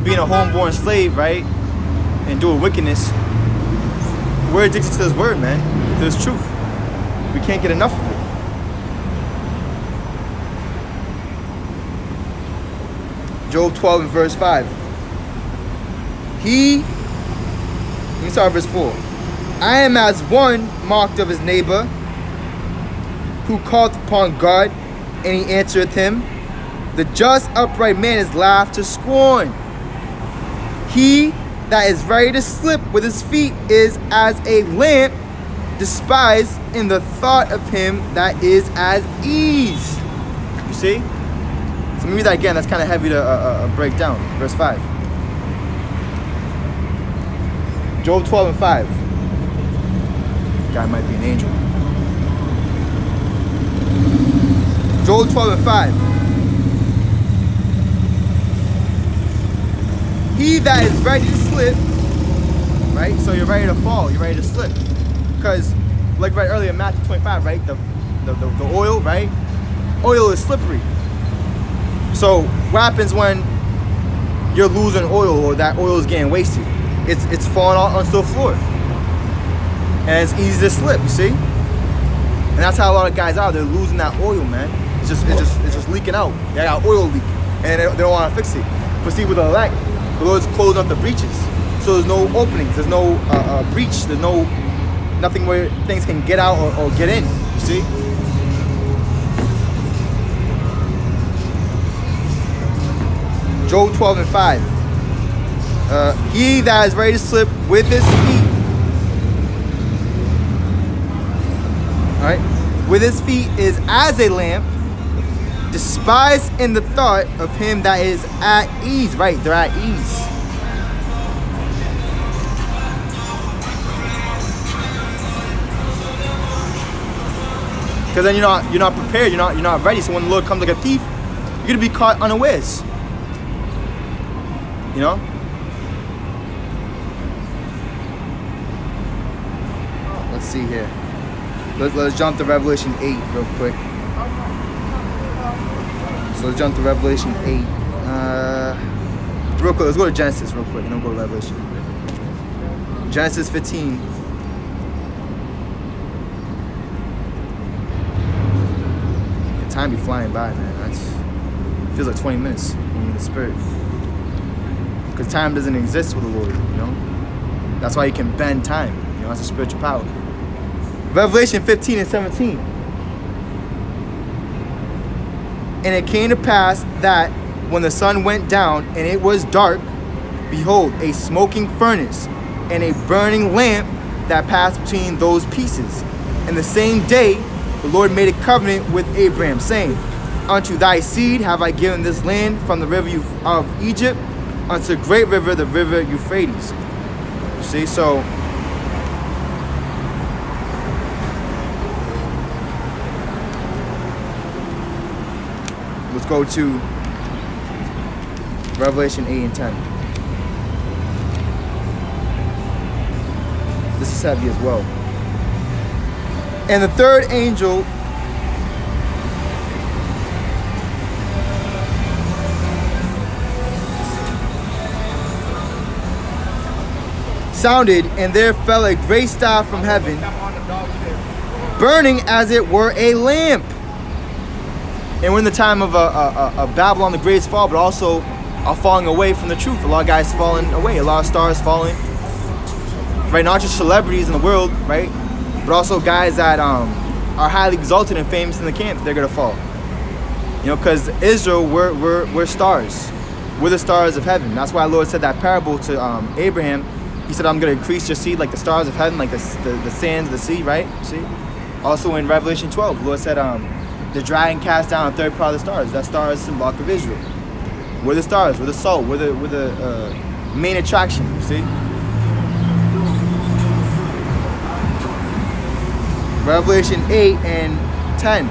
being a homeborn slave, right? And doing wickedness. We're addicted to this word, man. To this truth. We can't get enough of it. Job 12 and verse 5. Let me start verse 4. I am as one mocked of his neighbor, who calleth upon God, and he answereth him. The just upright man is laughed to scorn. He that is ready to slip with his feet is as a lamp, despised in the thought of him that is at ease. You see? So let me read that again. That's kind of heavy to break down. Verse 5. Job 12 and 5. This guy might be an angel. Job 12 and 5. He that is ready to slip, right? So you're ready to fall. You're ready to slip. Because, like right earlier in Matthew 25, right? The oil, right? Oil is slippery. So what happens when you're losing oil, or that oil is getting wasted? It's falling onto the floor, and it's easy to slip. You see, and that's how a lot of guys are. They're losing that oil, man. It's just leaking out. They got oil leak, and they don't want to fix it. But see, with the elect, the Lord's closed up the breaches, so there's no openings. There's no breach. There's nothing where things can get out or get in. You see. Job 12 and 5. He that is ready to slip with his feet, all right, with his feet is as a lamp, despised in the thought of him that is at ease. Right, they're at ease. Because then you're not prepared, you're not ready. So when the Lord comes like a thief, you're gonna be caught unawares. You know? Let's see here. Let's jump to Revelation 8 real quick. So let's jump to Revelation 8. Real quick, let's go to Genesis real quick, and then go to Revelation. Genesis 15. The time be flying by, man. It feels like 20 minutes in the spirit. Because time doesn't exist with the Lord, you know? That's why you can bend time. You know, that's a spiritual power. Revelation 15 and 17. And it came to pass that when the sun went down and it was dark, behold, a smoking furnace and a burning lamp that passed between those pieces. And the same day the Lord made a covenant with Abraham, saying, unto thy seed have I given this land from the river of Egypt unto the great river, the river Euphrates. You see, so let's go to Revelation 8 and 10. This is heavy as well. And the third angel sounded, and there fell a great star from heaven, burning as it were a lamp. And we're in the time of Babylon, the greatest fall, but also are falling away from the truth. A lot of guys falling away, a lot of stars falling. Right, not just celebrities in the world, right? But also guys that are highly exalted and famous in the camp, they're gonna fall. You know, because Israel, we're stars. We're the stars of heaven. That's why the Lord said that parable to Abraham. He said, I'm gonna increase your seed like the stars of heaven, like the sands of the sea, right? See? Also in Revelation 12, the Lord said, the dragon cast down a third part of the stars. That star is symbolic of Israel. We're the stars, we're the soul, we're the main attraction, you see? Revelation 8 and 10.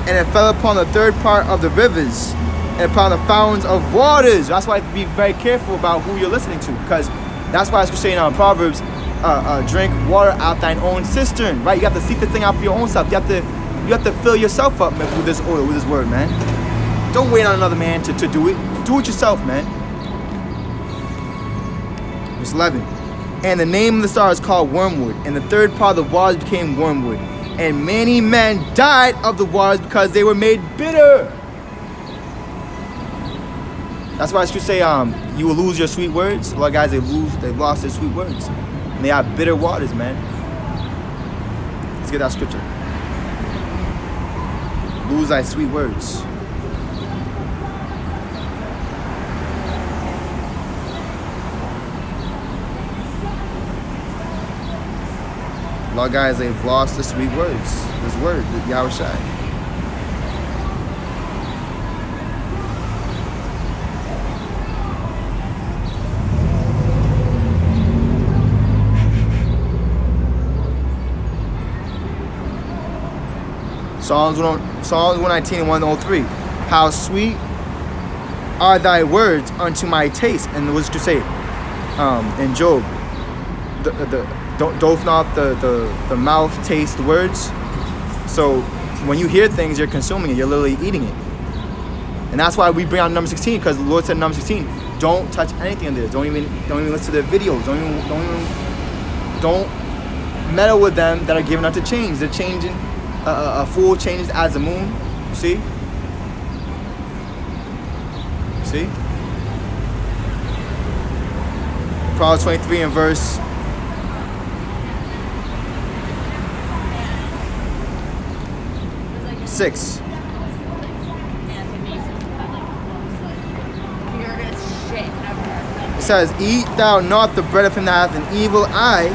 And it fell upon the third part of the rivers and upon the fountains of waters. That's why you have to be very careful about who you're listening to, because that's why it's saying in Proverbs, drink water out thine own cistern, right? You have to seek the thing out for your own self. You have to fill yourself up with this oil, with this word, man. Don't wait on another man to do it. Do it yourself, man. Verse 11. And the name of the star is called wormwood, and the third part of the waters became wormwood. And many men died of the waters because they were made bitter. That's why I should say, you will lose your sweet words. A lot of guys, they've lost their sweet words. And they have bitter waters, man. Let's get that scripture. Lose thy sweet words. A lot of guys, they've lost the sweet words. This word, the Yahushai. Psalms 119 and 103. How sweet are thy words unto my taste. And what's to say? In Job, doth not the mouth taste the words? So when you hear things, you're consuming it. You're literally eating it. And that's why we bring out number 16, because the Lord said in number 16, don't touch anything in there. Don't even listen to their videos. Don't meddle with them that are given unto change. They're changing. A fool changes as the moon. See? See? Proverbs 23 and verse 6. It says, eat thou not the bread of him that hath an evil eye,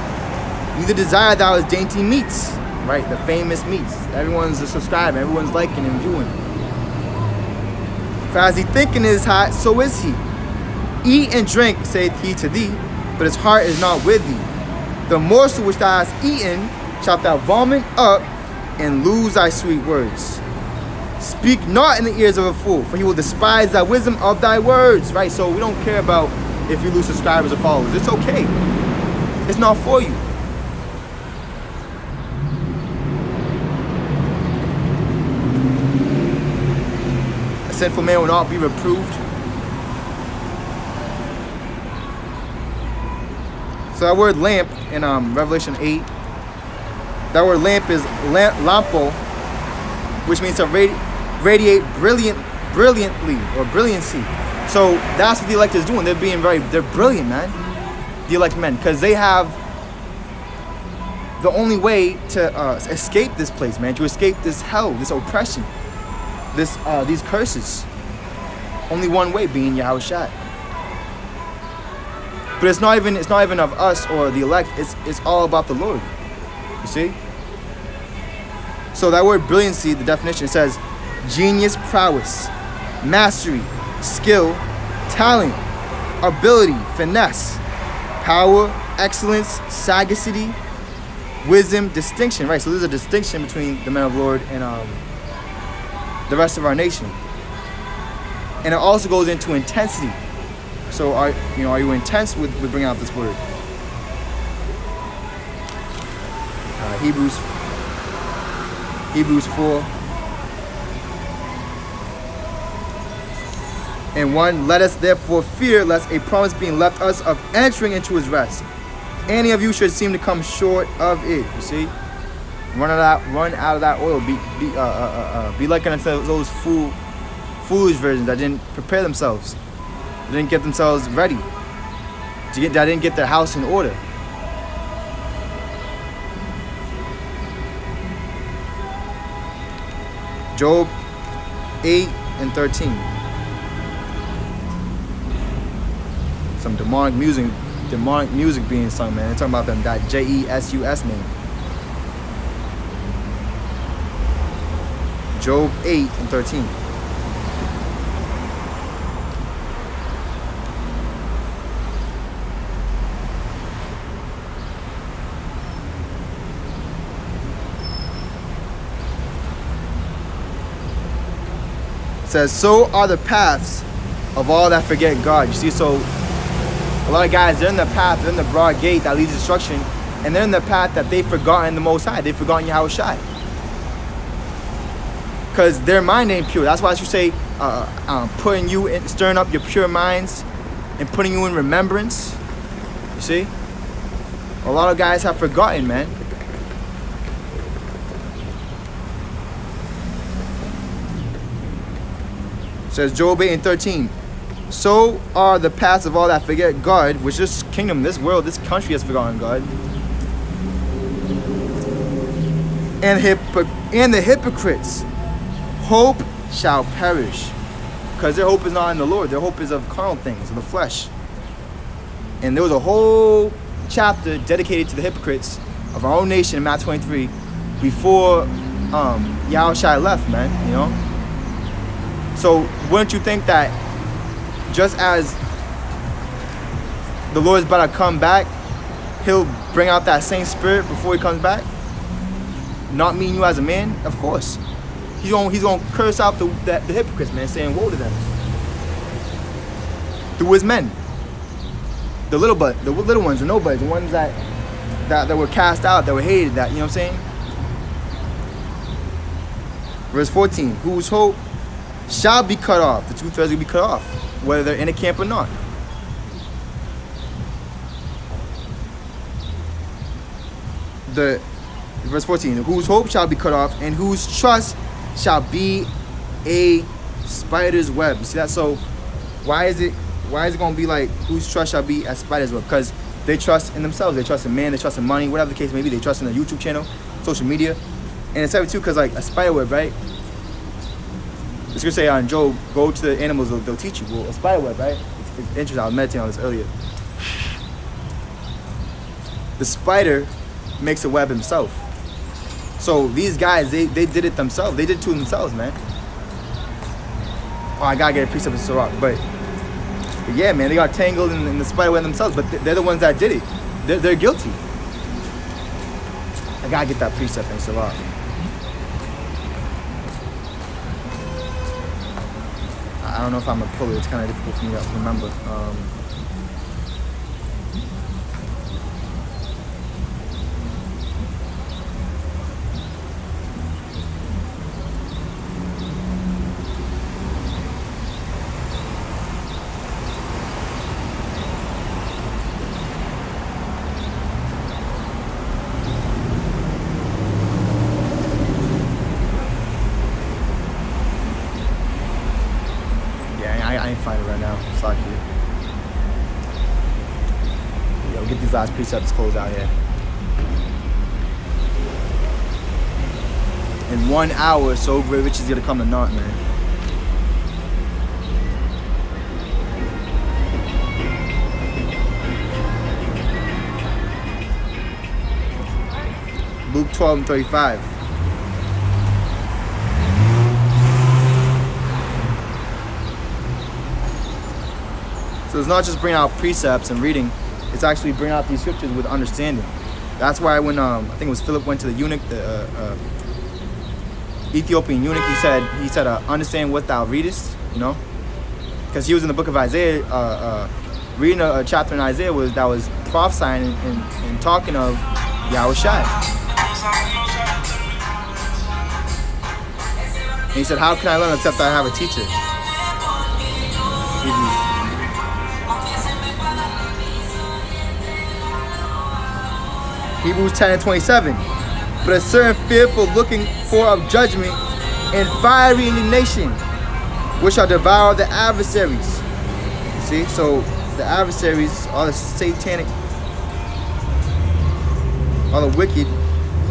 neither desire thou his dainty meats. Right, the famous meats. Everyone's a subscriber, everyone's liking and viewing. For as he thinketh in his heart, so is he. Eat and drink, saith he to thee, but his heart is not with thee. The morsel which thou hast eaten shalt thou vomit up, and lose thy sweet words. Speak not in the ears of a fool, for he will despise thy wisdom of thy words. Right? So we don't care about if you lose subscribers or followers. It's okay. It's not for you. A sinful man will not be reproved. So that word lamp in Revelation 8, that word lamp is lampo, which means to radiate brilliantly or brilliancy. So that's what the elect is doing. They're brilliant, man. The elect men, because they have the only way to escape this place, man, to escape this hell, this oppression, these curses. Only one way, being Yahushua. But it's not even of us or the elect. It's all about the Lord. You see? So that word brilliancy, the definition says genius, prowess, mastery, skill, talent, ability, finesse, power, excellence, sagacity, wisdom, distinction. Right. So there's a distinction between the men of the Lord and the rest of our nation. And it also goes into intensity. So are you intense with bringing out this word? Hebrews 4 and 1. Let us therefore fear lest a promise being left us of entering into his rest, any of you should seem to come short of it. You see, run out of that oil. Be like those foolish virgins that didn't prepare themselves. They didn't get themselves ready. That didn't get their house in order. Job 8 and 13. Some demonic music being sung, man. They're talking about them, that Jesus name. Job 8 and 13. Says, so are the paths of all that forget God. You see, so a lot of guys, they're in the path, they're in the broad gate that leads to destruction, and they're in the path that they've forgotten the Most High. They've forgotten Yahushua. Because their mind ain't pure. That's why I should say, putting you in, stirring up your pure minds and putting you in remembrance. You see? A lot of guys have forgotten, man. Says Job 8 and 13. So are the paths of all that forget God, which this kingdom, this world, this country has forgotten God. And the hypocrites' hope shall perish. Because their hope is not in the Lord. Their hope is of carnal things, of the flesh. And there was a whole chapter dedicated to the hypocrites of our own nation in Matthew 23 before Yahushua left, man, you know? So wouldn't you think that just as the Lord is about to come back, he'll bring out that same spirit before he comes back? Not mean you as a man? Of course. He's gonna curse out the hypocrites, man, saying woe to them. Through his men. The little ones, the nobodies, the ones that were cast out, that were hated, that, you know what I'm saying? Verse 14, whose hope shall be cut off. The two threads will be cut off, whether they're in a camp or not. Verse 14, whose hope shall be cut off, and whose trust shall be a spider's web. You see that? So why is it going to be like whose trust shall be a spider's web? Because they trust in themselves. They trust in man. They trust in money. Whatever the case may be. They trust in the YouTube channel, social media. And it's every too, because like a spider web, right? It's going to say on Job, go to the animals, they'll teach you. Well, a spider web, right? It's interesting. I was meditating on this earlier. The spider makes a web himself. So these guys, they did it themselves. They did it to themselves, man. Oh, I got to get a precept in Sirach. But yeah, man, they got tangled in the spider web themselves. But they're the ones that did it. They're guilty. I got to get that precept in Sirach. don't know if I'm gonna pull it. It's kind of difficult for me to remember. I ain't find it right now. Sorry. Yo, get these last precepts closed out here. In 1 hour, so great riches is gonna come to naught, man. Luke 12:35. So it's not just bringing out precepts and reading, it's actually bringing out these scriptures with understanding. That's why when I think it was Philip went to the eunuch, the Ethiopian eunuch, he said, understand what thou readest, you know, because he was in the book of Isaiah, reading a chapter in Isaiah that was prophesying and talking of Yahushua. And he said, how can I learn except I have a teacher? Hebrews 10:27. But a certain fearful looking for of judgment and fiery indignation, which shall devour the adversaries. See, so the adversaries, all the satanic, all the wicked,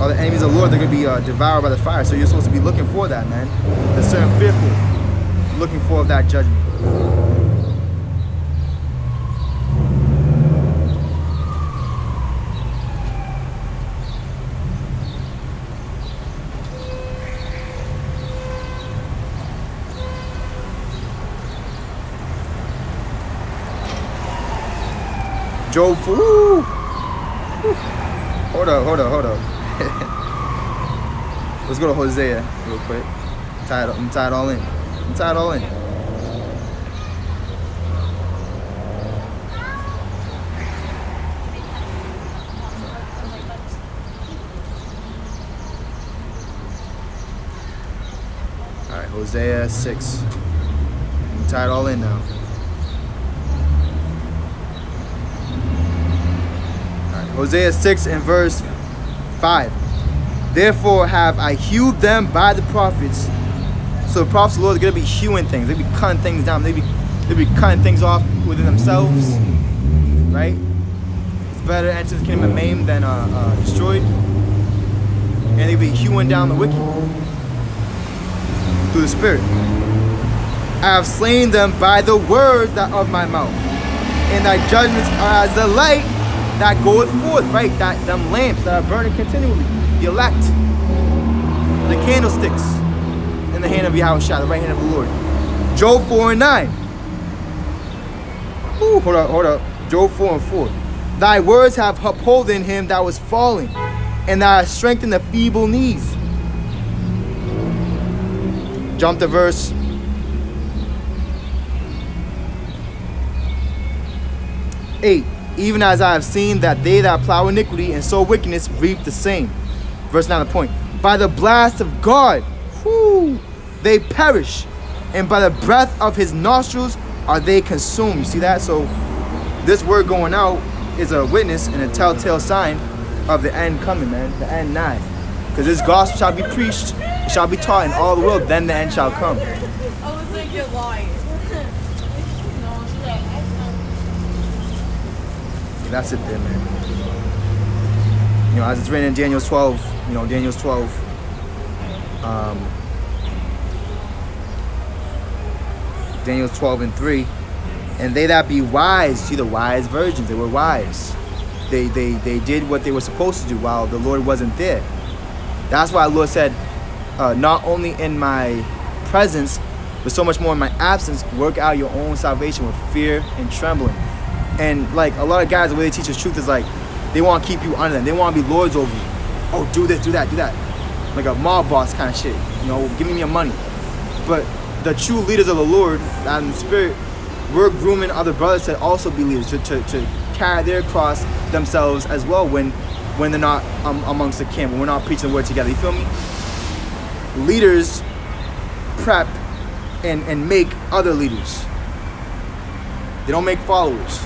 all the enemies of the Lord, they're going to be devoured by the fire. So you're supposed to be looking for that, man. The certain fearful looking for of that judgment. Job, woo. Hold up. Let's go to Hosea real quick. I'm tied all in. All right, Hosea 6. I'm tied all in now. Hosea 6 and verse 5. Therefore have I hewed them by the prophets. So the prophets of the Lord are going to be hewing things. They be cutting things down. They be cutting things off within themselves. Right? It's better to enter the kingdom of maimed than destroyed. And they be hewing down the wicked through the Spirit. I have slain them by the words that of my mouth. And thy judgments are as the light that goeth forth, right? That them lamps that are burning continually, the elect, the candlesticks in the hand of Yahushua, the right hand of the Lord. Job 4:9. Ooh, hold up. Job 4:4. Thy words have upholden him that was fallen, and thou hast strengthened the feeble knees. Jump to verse 8. Even as I have seen that they that plow iniquity and sow wickedness reap the same. Verse 9, the point. By the blast of God, they perish, and by the breath of his nostrils are they consumed. You see that? So this word going out is a witness and a telltale sign of the end coming, man. The end nigh. Because this gospel shall be preached, it shall be taught in all the world, then the end shall come. I was like, you're lying. That's it there, man. You know, as it's written in Daniel 12, Daniel's 12. Daniel 12:3. And they that be wise, see the wise virgins, they were wise. They did what they were supposed to do while the Lord wasn't there. That's why the Lord said, not only in my presence, but so much more in my absence, work out your own salvation with fear and trembling. And like a lot of guys, the way they teach us truth is like they want to keep you under them. They want to be lords over you. Oh, do this, do that. Like a mob boss kind of shit. You know, give me your money. But the true leaders of the Lord, that in the spirit, we're grooming other brothers to also be leaders, to carry their cross themselves as well when they're not amongst the camp, when we're not preaching the word together. You feel me? Leaders prep and make other leaders. They don't make followers.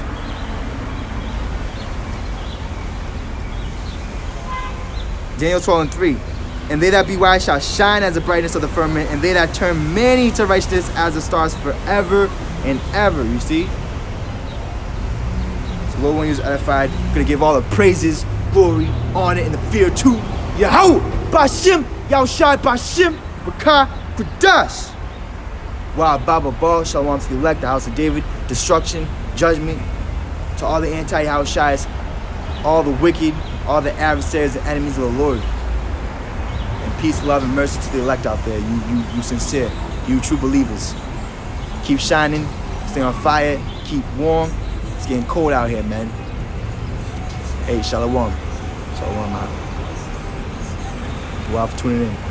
Daniel 12:3. And they that be wise shall shine as the brightness of the firmament, and they that turn many to righteousness as the stars forever and ever. You see? So Lord, when you was edified, gonna give all the praises, glory, honor, and the fear to Yahweh, Bashim, Yahushai, Bashim, Rakah, Kudash. Wow, Baba Ba, Shalom to the elect, the house of David, destruction, judgment to all the anti-Yahushais, all the wicked, all the adversaries, the enemies of the Lord. And peace, love, and mercy to the elect out there. You sincere, you true believers. Keep shining, stay on fire, keep warm. It's getting cold out here, man. Hey, Shalom. Shalom out. Wow for tuning in.